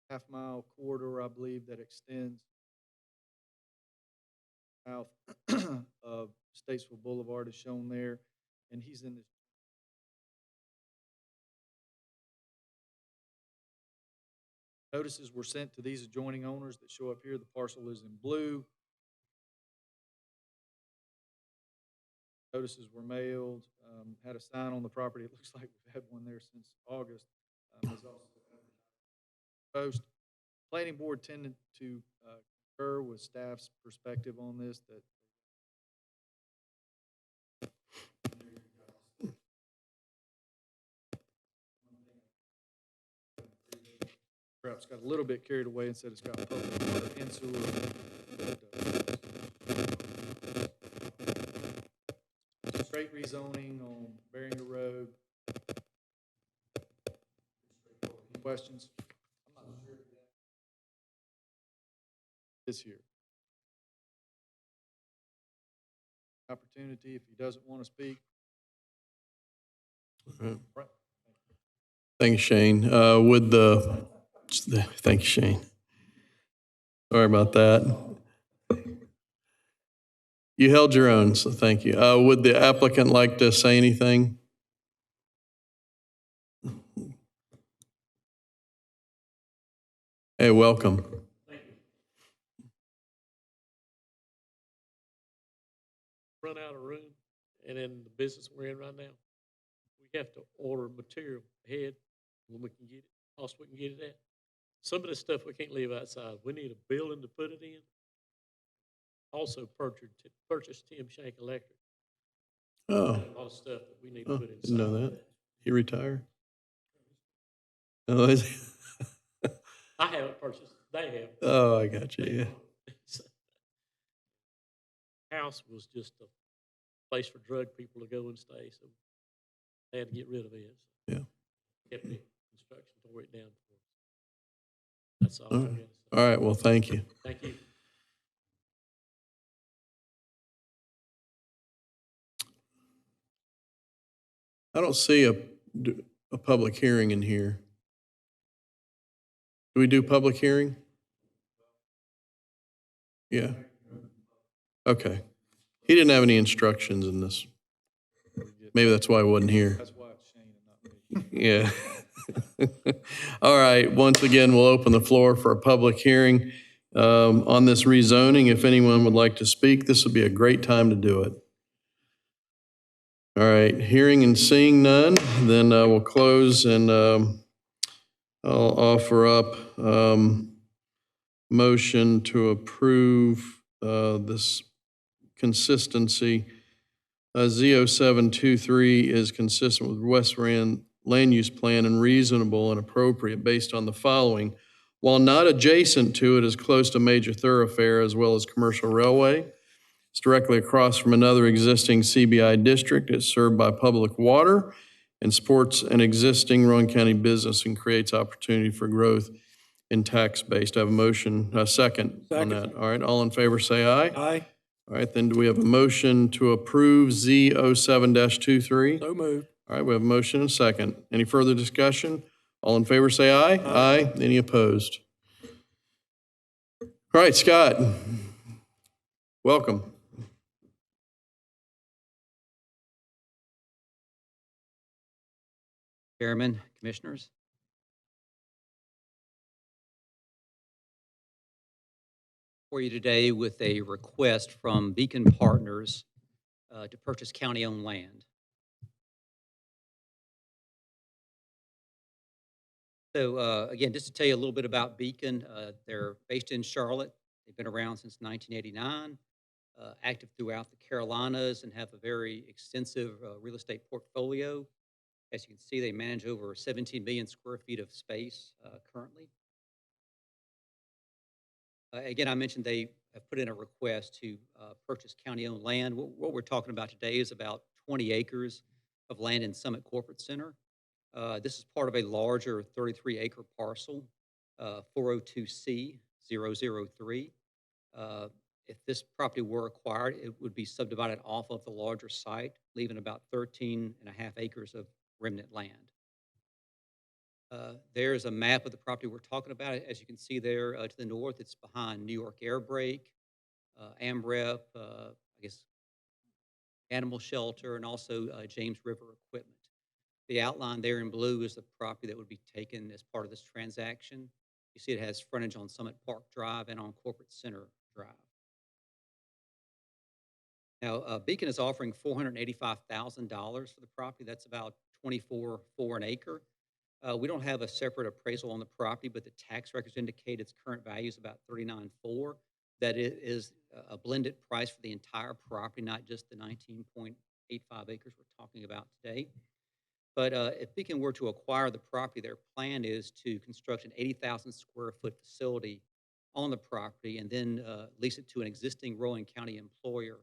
half-mile corridor, I believe, that extends south of Statesville Boulevard is shown there, and he's in this. Notices were sent to these adjoining owners that show up here. The parcel is in blue. Notices were mailed, had a sign on the property. It looks like we've had one there since August. There's also post. Planning board tended to concur with staff's perspective on this, that perhaps got a little bit carried away and said it's got public water and sewer. Straight rezoning on Beringer Road. Any questions? I'm not sure if that is here. Opportunity if he doesn't want to speak. Right. Thank you, Shane. Thank you, Shane. Sorry about that. You held your own, so thank you. Would the applicant like to say anything? Hey, welcome. Run out of room, and in the business we're in right now, we have to order material ahead when we can get it, cost we can get it at. Some of this stuff we can't leave outside. We need a building to put it in. Also purchase Tim Shank Electric. Oh. A lot of stuff that we need to put inside. Didn't know that. He retired? Oh, is he? I haven't purchased, they have. Oh, I got you, yeah. House was just a place for drug people to go and stay, so they had to get rid of it. So yeah. Kept the construction, tore it down for us. That's all I got to say. All right, well, thank you. Thank you. I don't see a public hearing in here. Do we do public hearing? Yeah. Okay. He didn't have any instructions in this. Maybe that's why I wasn't here. That's why it's Shane and not me. Yeah. All right. Once again, we'll open the floor for a public hearing on this rezoning. If anyone would like to speak, this would be a great time to do it. All right. Hearing and seeing none, then we'll close and I'll offer up motion to approve this consistency. Z0723 is consistent with West Rand land use plan and reasonable and appropriate based on the following. While not adjacent to it, is close to major thoroughfare as well as commercial railway. It's directly across from another existing CBI district. It's served by public water and supports an existing Rowan County business and creates opportunity for growth in tax-based. I have a motion, a second on that. All right, all in favor say aye. Aye. All right, then do we have a motion to approve Z07-23? So moved. All right, we have a motion and a second. Any further discussion? All in favor say aye. Aye. Any opposed? All right, Scott, welcome. Chairman, Commissioners. For you today with a request from Beacon Partners to purchase county-owned land. So again, just to tell you a little bit about Beacon, they're based in Charlotte. They've been around since 1989, active throughout the Carolinas, and have a very extensive real estate portfolio. As you can see, they manage over 17 million square feet of space currently. Again, I mentioned they have put in a request to purchase county-owned land. What we're talking about today is about 20 acres of land in Summit Corporate Center. This is part of a larger 33-acre parcel, 402C003. If this property were acquired, it would be subdivided off of the larger site, leaving about 13.5 acres of remnant land. There's a map of the property we're talking about. As you can see there to the north, it's behind New York Air Brake, AMREP, I guess, Animal Shelter, and also James River Equipment. The outline there in blue is the property that would be taken as part of this transaction. You see it has frontage on Summit Park Drive and on Corporate Center Drive. Now, Beacon is offering $485,000 for the property. That's about $24.4 an acre. We don't have a separate appraisal on the property, but the tax records indicate its current value is about $39.4. That it is a blended price for the entire property, not just the 19.85 acres we're talking about today. But if Beacon were to acquire the property, their plan is to construct an 80,000 square foot facility on the property and then lease it to an existing Rowan County employer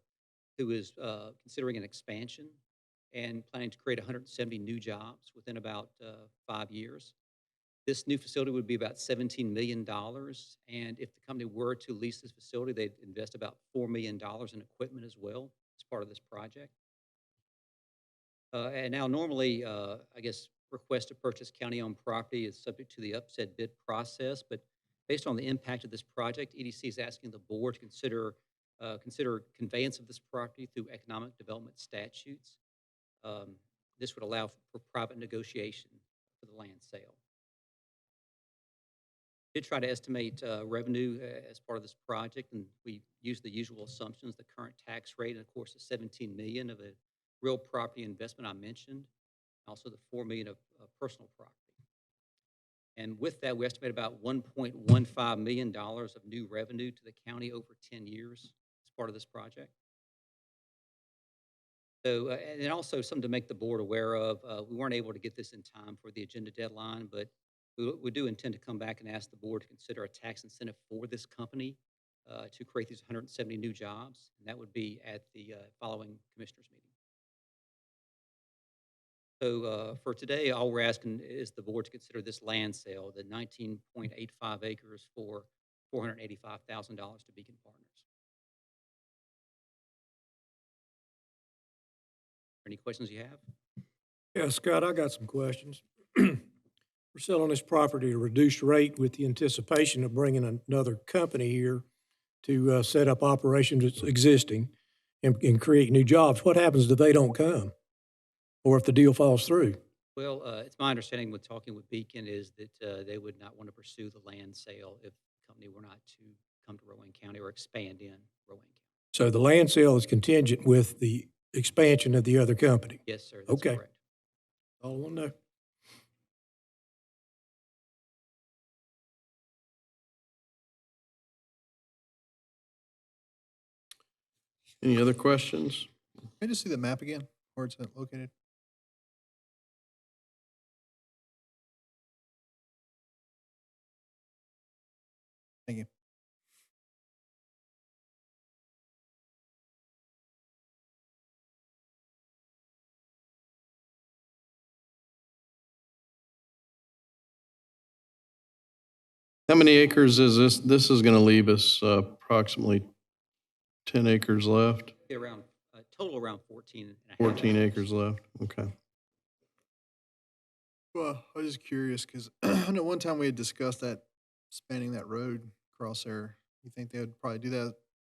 who is considering an expansion and planning to create 170 new jobs within about 5 years. This new facility would be about $17 million, and if the company were to lease this facility, they'd invest about $4 million in equipment as well as part of this project. And now normally, I guess, request to purchase county-owned property is subject to the upset bid process, but based on the impact of this project, EDC is asking the board to consider conveyance of this property through economic development statutes. This would allow for private negotiation for the land sale. We did try to estimate revenue as part of this project, and we used the usual assumptions, the current tax rate, and of course the $17 million of a real property investment I mentioned, also the $4 million of personal property. And with that, we estimate about $1.15 million of new revenue to the county over 10 years as part of this project. So, and then also something to make the board aware of, we weren't able to get this in time for the agenda deadline, but we do intend to come back and ask the board to consider a tax incentive for this company to create these 170 new jobs, and that would be at the following commissioners meeting. So for today, all we're asking is the board to consider this land sale, the 19.85 acres for $485,000 to Beacon Partners. Any questions you have? Yeah, Scott, I got some questions. We're selling this property at a reduced rate with the anticipation of bringing another company here to set up operations that's existing and create new jobs. What happens if they don't come? Or if the deal falls through? Well, it's my understanding with talking with Beacon is that they would not want to pursue the land sale if the company were not to come to Rowan County or expand in Rowan County. So the land sale is contingent with the expansion of the other company? Yes, sir. That's okay. Correct. All I want to know. Any other questions? Can I just see the map again, where it's located? Thank you. How many acres is this? This is going to leave us approximately 10 acres left, Be around, total around 14 and a half. 14 acres left. Okay. Well, I was just curious, because I know one time we had discussed that, spanning that road across there. You think they would probably do that?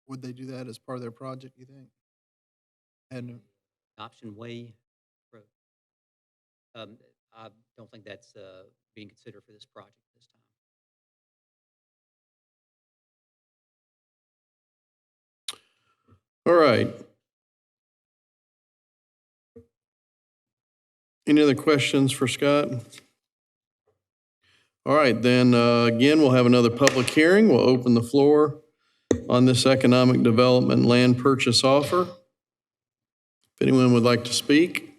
Would they do that as part of their project, you think? And, Option Way Road. I don't think that's being considered for this project this time. All right. Any other questions for Scott? All right, then, again, we'll have another public hearing. We'll open the floor on this economic development land purchase offer. If anyone would like to speak.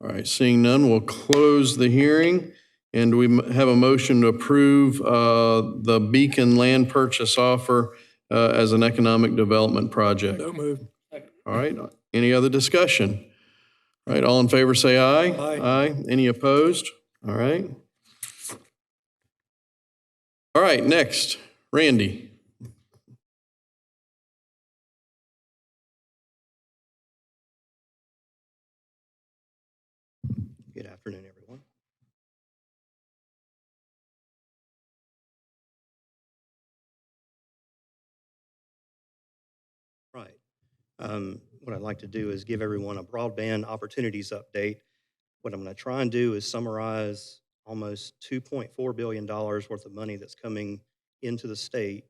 All right, seeing none, we'll close the hearing. And we have a motion to approve the Beacon land purchase offer as an economic development project. So moved. All right, any other discussion? All right, all in favor say aye. Aye. Aye. Any opposed? All right. All right, next, Randy. Good afternoon, everyone. Right. What I'd like to do is give everyone a broadband opportunities update. What I'm going to try and do is summarize almost $2.4 billion worth of money that's coming into the state,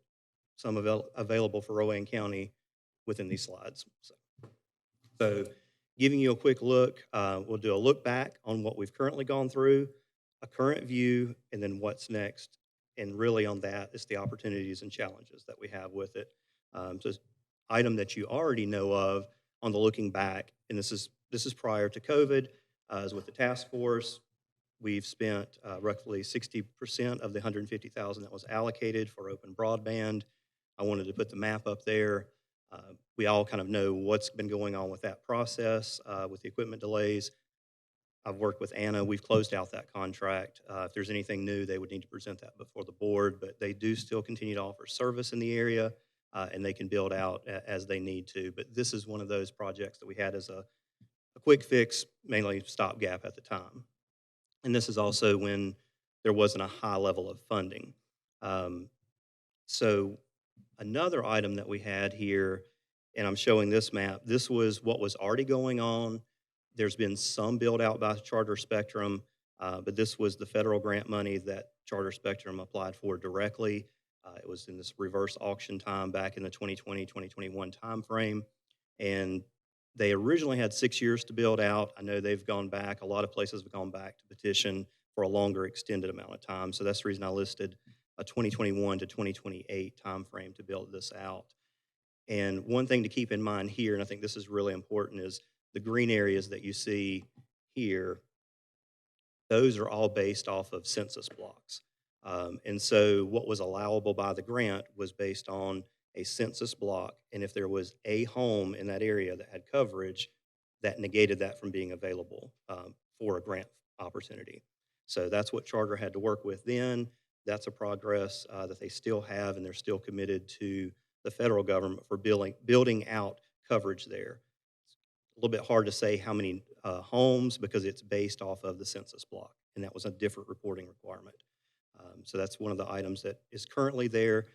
some available for Rowan County within these slides. So giving you a quick look, we'll do a look back on what we've currently gone through, a current view, and then what's next. And really on that is the opportunities and challenges that we have with it. So item that you already know of on the looking back, and this is prior to COVID, is with the task force. We've spent roughly 60% of the $150,000 that was allocated for open broadband. I wanted to put the map up there. We all kind of know what's been going on with that process, with the equipment delays. I've worked with Anna. We've closed out that contract. If there's anything new, they would need to present that before the board, but they do still continue to offer service in the area, and they can build out as they need to. But this is one of those projects that we had as a quick fix, mainly stopgap at the time. And this is also when there wasn't a high level of funding. So another item that we had here, and I'm showing this map, this was what was already going on. There's been some build out by Charter Spectrum, but this was the federal grant money that Charter Spectrum applied for directly. It was in this reverse auction time back in the 2020, 2021 timeframe. And they originally had 6 years to build out. I know they've gone back. A lot of places have gone back to petition for a longer extended amount of time. So that's the reason I listed a 2021 to 2028 timeframe to build this out. And one thing to keep in mind here, and I think this is really important, is the green areas that you see here, those are all based off of census blocks. And so what was allowable by the grant was based on a census block, and if there was a home in that area that had coverage, that negated that from being available for a grant opportunity. So that's what Charter had to work with then. That's a progress that they still have, and they're still committed to the federal government for building out coverage there. It's a little bit hard to say how many homes because it's based off of the census block, and that was a different reporting requirement. So that's one of the items that is currently there.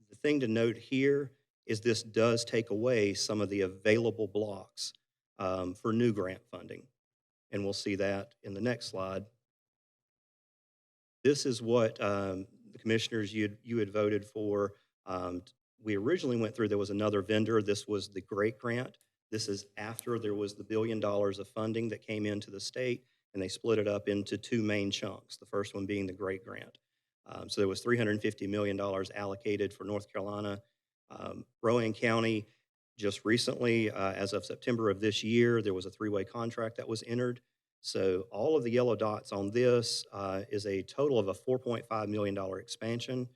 The thing to note here is this does take away some of the available blocks for new grant funding. And we'll see that in the next slide. This is what the commissioners you had voted for. We originally went through, there was another vendor. This was the GREAT grant. This is after there was the $1 billion of funding that came into the state, and they split it up into two main chunks, the first one being the GREAT grant. So there was $350 million allocated for North Carolina, Rowan County, just recently, as of September of this year, there was a three-way contract that was entered. So all of the yellow dots on this is a total of a $4.5 million expansion.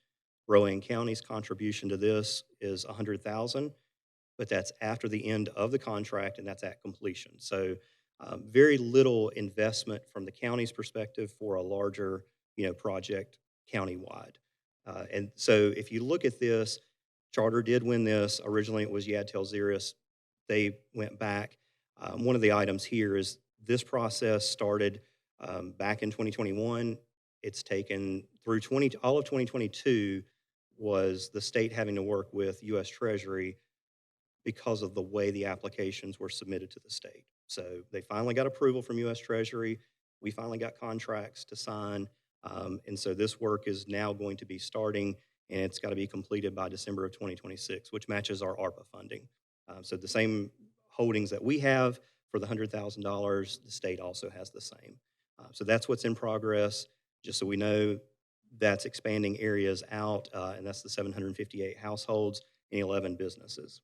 Rowan County's contribution to this is $100,000, but that's after the end of the contract and that's at completion. So very little investment from the county's perspective for a larger, project countywide. And so if you look at this, Charter did win this. Originally, it was Yadtel Xeris. They went back. One of the items here is this process started back in 2021. It's taken through all of 2022 was the state having to work with U.S. Treasury because of the way the applications were submitted to the state. So they finally got approval from U.S. Treasury. We finally got contracts to sign. And so this work is now going to be starting, and it's got to be completed by December of 2026, which matches our ARPA funding. So the same holdings that we have for the $100,000, the state also has the same. So that's what's in progress. Just so we know, that's expanding areas out, and that's the 758 households and 11 businesses.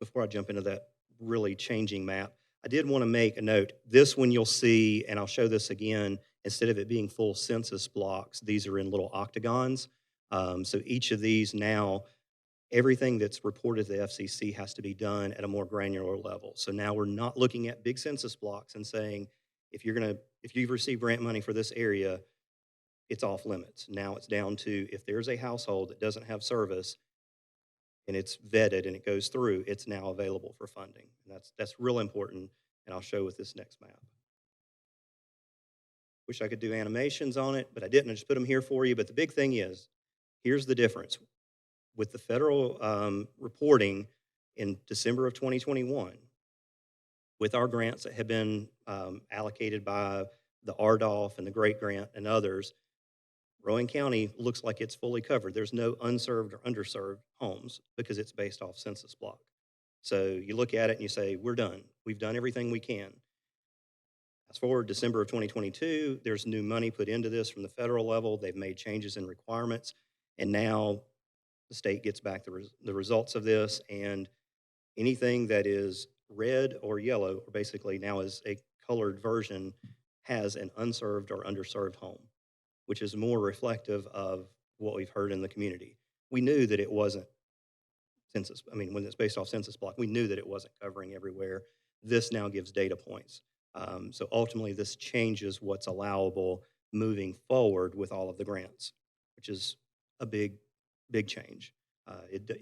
Before I jump into that really changing map, I did want to make a note. This one you'll see, and I'll show this again, instead of it being full census blocks, these are in little octagons. So each of these now, everything that's reported to the FCC has to be done at a more granular level. So now we're not looking at big census blocks and saying, if you've received grant money for this area, it's off limits. Now it's down to, if there's a household that doesn't have service and it's vetted and it goes through, it's now available for funding. And that's real important, and I'll show with this next map. Wish I could do animations on it, but I didn't. I just put them here for you. But the big thing is, here's the difference. With the federal reporting in December of 2021, with our grants that have been allocated by the RDOF and the Great Grant and others, Rowan County looks like it's fully covered. There's no unserved or underserved homes because it's based off census block. So you look at it and you say, we're done. We've done everything we can. Fast forward December of 2022, there's new money put into this from the federal level. They've made changes in requirements, and now the state gets back the results of this, and anything that is red or yellow, or basically now is a colored version, has an unserved or underserved home, which is more reflective of what we've heard in the community. We knew that it wasn't census. I mean, when it's based off census block, we knew that it wasn't covering everywhere. This now gives data points. So ultimately, this changes what's allowable moving forward with all of the grants, which is a big change.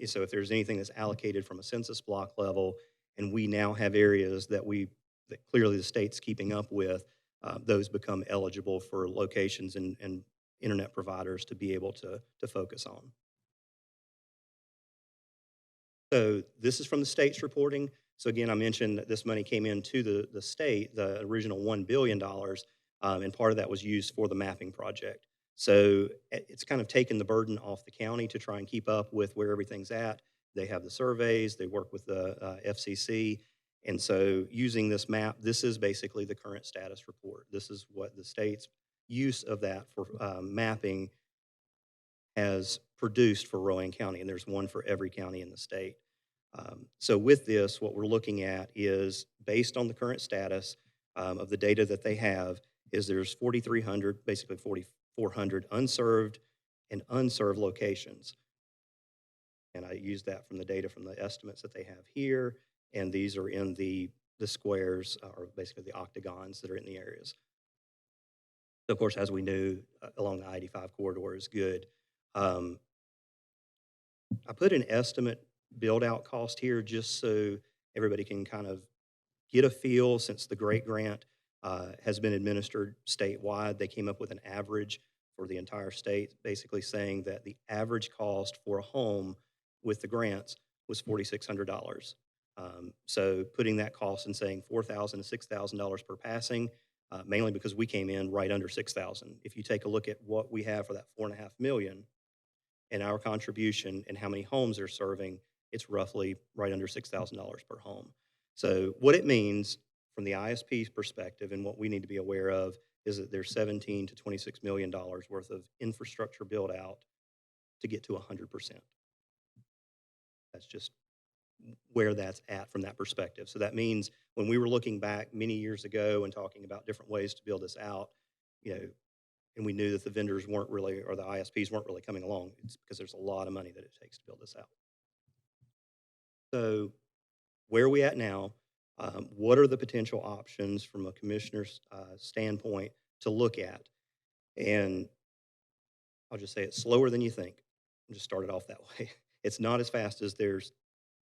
So if there's anything that's allocated from a census block level, and we now have areas that clearly the state's keeping up with, those become eligible for locations and internet providers to be able to focus on. So this is from the state's reporting. So again, I mentioned that this money came into the state, the original $1 billion, and part of that was used for the mapping project. So it's kind of taken the burden off the county to try and keep up with where everything's at. They have the surveys, they work with the FCC, and so using this map, this is basically the current status report. This is what the state's use of that for mapping has produced for Rowan County, and there's one for every county in the state. So with this, what we're looking at is, based on the current status of the data that they have, is there's 4,300, basically 4,400 unserved and unserved locations. And I used that from the data from the estimates that they have here, and these are in the squares, or basically the octagons that are in the areas. So of course, as we knew, along the I-85 corridor is good. I put an estimate build-out cost here just so everybody can kind of get a feel. Since the Great Grant has been administered statewide, they came up with an average for the entire state, basically saying that the average cost for a home with the grants was $4,600. So putting that cost and saying $4,000 to $6,000 per passing, mainly because we came in right under $6,000. If you take a look at what we have for that $4.5 million and our contribution and how many homes they're serving, it's roughly right under $6,000 per home. So what it means from the ISP's perspective, and what we need to be aware of, is that there's $17 to $26 million worth of infrastructure build out to get to 100%. That's just where that's at from that perspective. So that means when we were looking back many years ago and talking about different ways to build this out, you know, and we knew that the vendors weren't really, or the ISPs weren't really coming along, it's because there's a lot of money that it takes to build this out. So where are we at now? What are the potential options from a commissioner's standpoint to look at? And I'll just say it's slower than you think. I'll just start it off that way. It's not as fast as there's,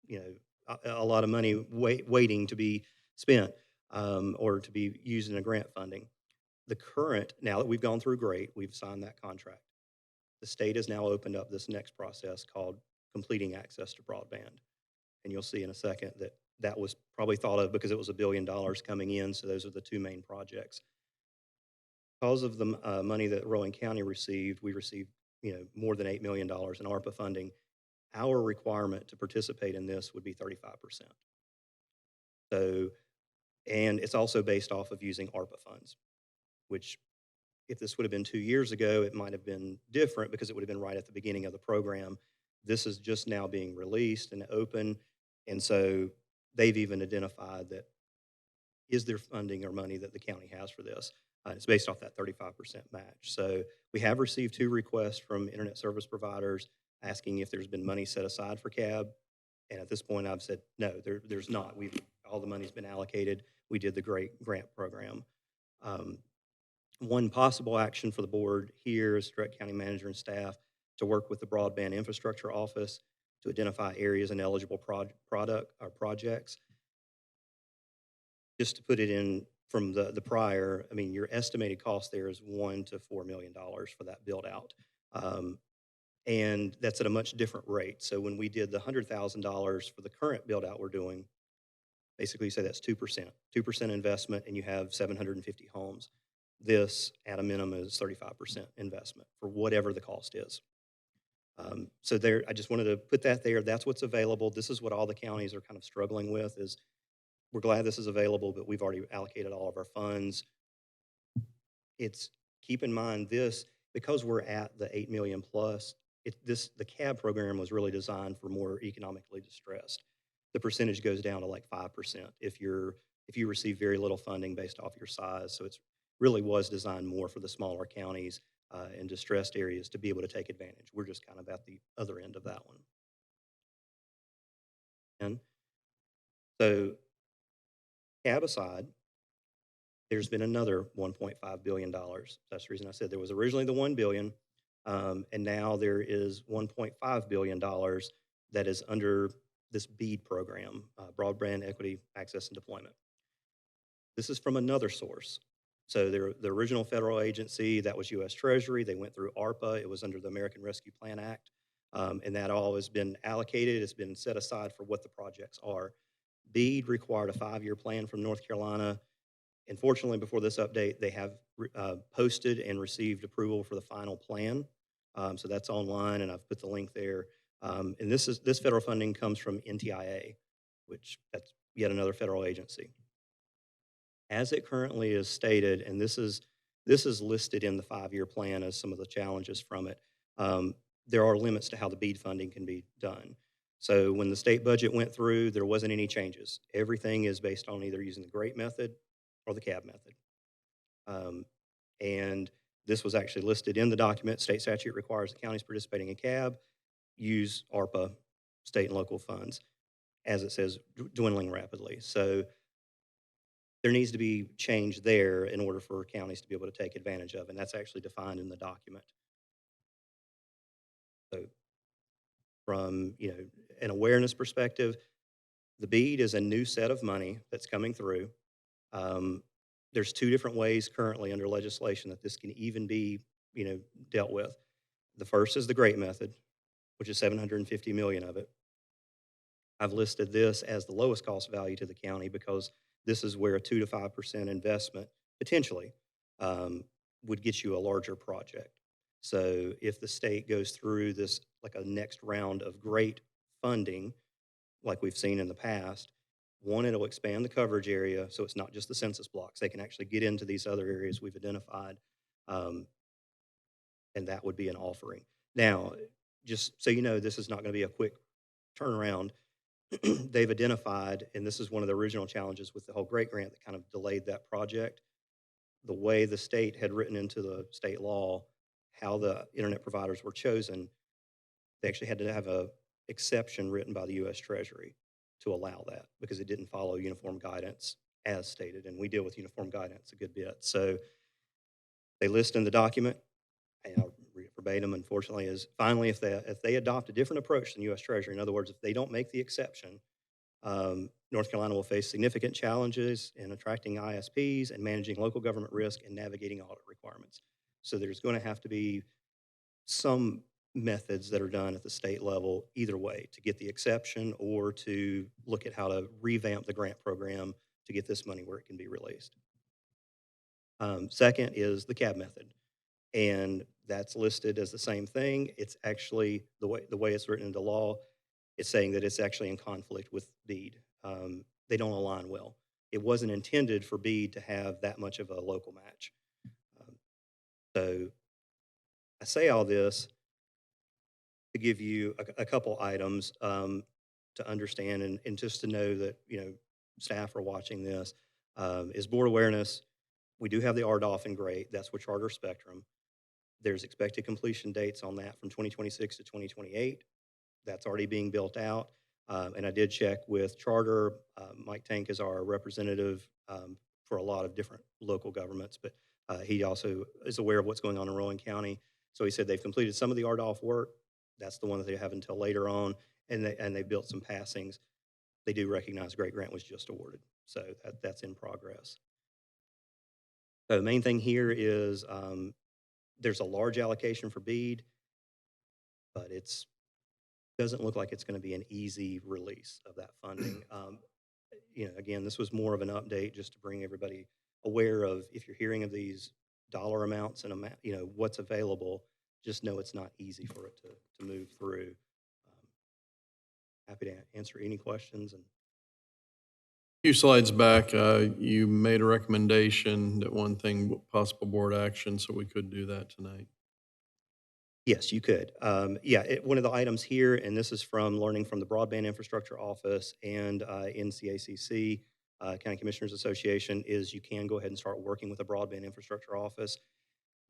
you know, a lot of money waiting to be spent or to be used in a grant funding. The current, now that we've gone through GREAT, we've signed that contract. The state has now opened up this next process called completing access to broadband. And you'll see in a second that that was probably thought of because it was $1 billion coming in. So those are the two main projects. Because of the money that Rowan County received, we received, you know, more than $8 million in ARPA funding. Our requirement to participate in this would be 35%. So, and it's also based off of using ARPA funds, which if this would have been 2 years ago, it might have been different because it would have been right at the beginning of the program. This is just now being released and open. And so they've even identified that is there funding or money that the county has for this? It's based off that 35% match. So we have received 2 requests from internet service providers asking if there's been money set aside for CAB. And at this point, I've said, no, there's not. All the money's been allocated. We did the GREAT grant program. One possible action for the board here is direct county manager and staff to work with the Broadband Infrastructure Office to identify areas and eligible projects. Just to put it in from the prior, I mean, your estimated cost there is $1 to $4 million for that build out. And that's at a much different rate. So when we did the $100,000 for the current build out we're doing, basically you say that's 2% investment and you have 750 homes. This at a minimum is 35% investment for whatever the cost is. So there, I just wanted to put that there. That's what's available. This is what all the counties are kind of struggling with is we're glad this is available, but we've already allocated all of our funds. It's, keep in mind this, because we're at the 8 million plus, the CAB program was really designed for more economically distressed. The percentage goes down to like 5% if you receive very little funding based off your size. So it's really was designed more for the smaller counties and distressed areas to be able to take advantage. We're just kind of at the other end of that one. And so CAB aside, there's been another $1.5 billion. That's the reason I said there was originally the $1 billion, and now there is $1.5 billion that is under this BEAD program, Broadband Equity Access and Deployment. This is from another source. So the original federal agency, that was U.S. Treasury. They went through ARPA. It was under the American Rescue Plan Act. And that all has been allocated. It's been set aside for what the projects are. BEAD required a 5-year plan from North Carolina. Unfortunately, before this update, they have posted and received approval for the final plan. So that's online, and I've put the link there. And this federal funding comes from NTIA, which that's yet another federal agency. As it currently is stated, and this is listed in the 5-year plan as some of the challenges from it, there are limits to how the BEAD funding can be done. So when the state budget went through, there wasn't any changes. Everything is based on either using the GREAT method or the CAB method. And this was actually listed in the document. State statute requires the counties participating in CAB use ARPA, state and local funds, as it says, dwindling rapidly. So there needs to be change there in order for counties to be able to take advantage of, and that's actually defined in the document. So from an awareness perspective, the BEAD is a new set of money that's coming through. There's 2 different ways currently under legislation that this can even be dealt with. The first is the GREAT method, which is $750 million of it. I've listed this as the lowest cost value to the county because this is where a 2 to 5% investment potentially would get you a larger project. So if the state goes through this, like a next round of GREAT funding, like we've seen in the past, one, it'll expand the coverage area, so it's not just the census blocks. They can actually get into these other areas we've identified, and that would be an offering. Now, just so you know, this is not going to be a quick turnaround. They've identified, and this is one of the original challenges with the whole GRATE grant that kind of delayed that project. The way the state had written into the state law how the internet providers were chosen, they actually had to have a exception written by the U.S. Treasury to allow that because it didn't follow uniform guidance as stated, and we deal with uniform guidance a good bit. So they list in the document, and I'll read it verbatim, unfortunately, is finally, if they adopt a different approach than U.S. Treasury, in other words, if they don't make the exception, North Carolina will face significant challenges in attracting ISPs and managing local government risk and navigating audit requirements. So there's going to have to be some methods that are done at the state level either way to get the exception or to look at how to revamp the grant program to get this money where it can be released. Second is the CAB method, and that's listed as the same thing. It's actually, the way it's written into law, it's saying that it's actually in conflict with BEAD. They don't align well. It wasn't intended for BEAD to have that much of a local match. So I say all this to give you a couple items to understand and just to know that, you know, staff are watching this, is board awareness. We do have the RDOF and GRATE. That's with Charter Spectrum. There's expected completion dates on that from 2026 to 2028. That's already being built out. And I did check with Charter. Mike Tank is our representative for a lot of different local governments, but he also is aware of what's going on in Rowan County. So he said they've completed some of the RDOF work. That's the one that they have until later on, and they built some passings. They do recognize GRATE grant was just awarded, so that's in progress. So the main thing here is there's a large allocation for BEAD, but it doesn't look like it's going to be an easy release of that funding. You know, again, this was more of an update just to bring everybody aware of, if you're hearing of these dollar amounts and you know what's available, just know it's not easy for it to move through. Happy to answer any questions. And A few slides back, you made a recommendation that one thing, possible board action, so we could do that tonight. yes, you could. Yeah, one of the items here, and this is from learning from the Broadband Infrastructure Office and NCACC, County Commissioners Association, is you can go ahead and start working with the Broadband Infrastructure Office.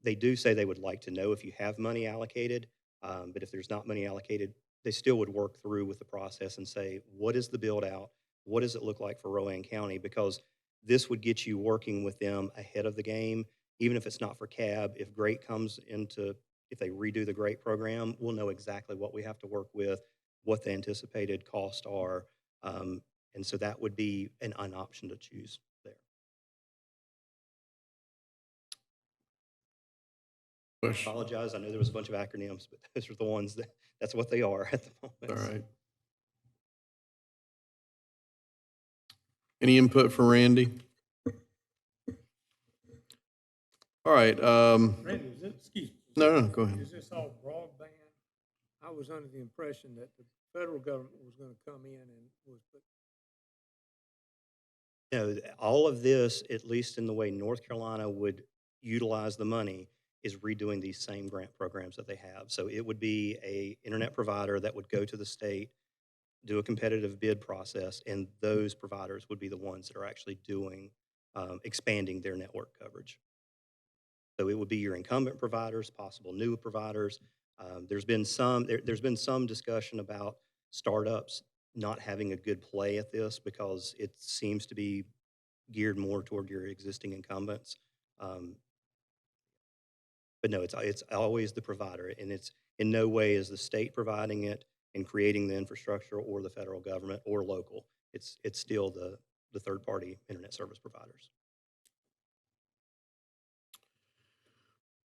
They do say they would like to know if you have money allocated, but if there's not money allocated, they still would work through with the process and say, what is the build out? What does it look like for Rowan County? Because this would get you working with them ahead of the game, even if it's not for CAB. If GRATE comes into, if they redo the GRATE program, we'll know exactly what we have to work with, what the anticipated costs are. And so that would be an option to choose there. I apologize. I know there was a bunch of acronyms, but those are the ones that's what they are at the moment. All right. Any input for Randy? All right. Randy, is it, excuse me. No, go ahead. Is this all broadband? I was under the impression that the federal government was going to come in and was put. No, all of this, at least in the way North Carolina would utilize the money, is redoing these same grant programs that they have. So it would be a internet provider that would go to the state, do a competitive bid process, and those providers would be the ones that are actually doing, expanding their network coverage. So it would be your incumbent providers, possible new providers. There's been some discussion about startups not having a good play at this because it seems to be geared more toward your existing incumbents. But no, it's always the provider, and it's in no way is the state providing it and creating the infrastructure or the federal government or local. It's still the third-party internet service providers.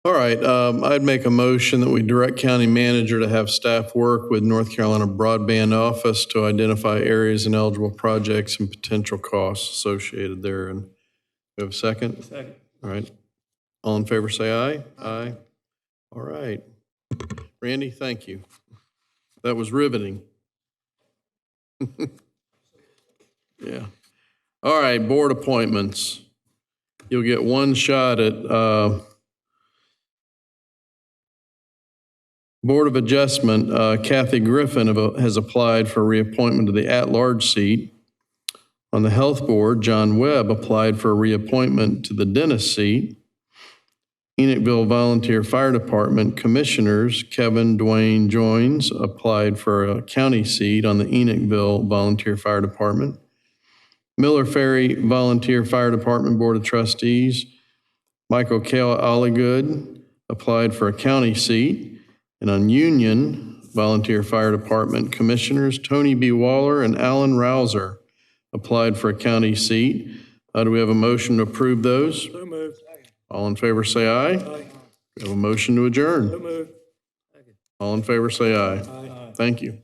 All right, I'd make a motion that we direct county manager to have staff work with North Carolina Broadband Office to identify areas and eligible projects and potential costs associated there. And we have a second? Second. All right. All in favor, say aye. Aye. All right. Randy, thank you. That was riveting. Yeah. All right, board appointments. You'll get one shot at Board of Adjustment, Kathy Griffin has applied for reappointment to the at-large seat. On the Health Board, John Webb applied for a reappointment to the dentist seat. Enochville Volunteer Fire Department Commissioners, Kevin Dwayne Joins applied for a county seat on the Enochville Volunteer Fire Department. Miller Ferry Volunteer Fire Department Board of Trustees, Michael Kale Olligood applied for a county seat. And on Union Volunteer Fire Department Commissioners, Tony B. Waller and Alan Rouser applied for a county seat. Do we have a motion to approve those? So moved. All in favor, say aye. Aye. We have a motion to adjourn. So moved. All in favor, say aye. Aye. Thank you.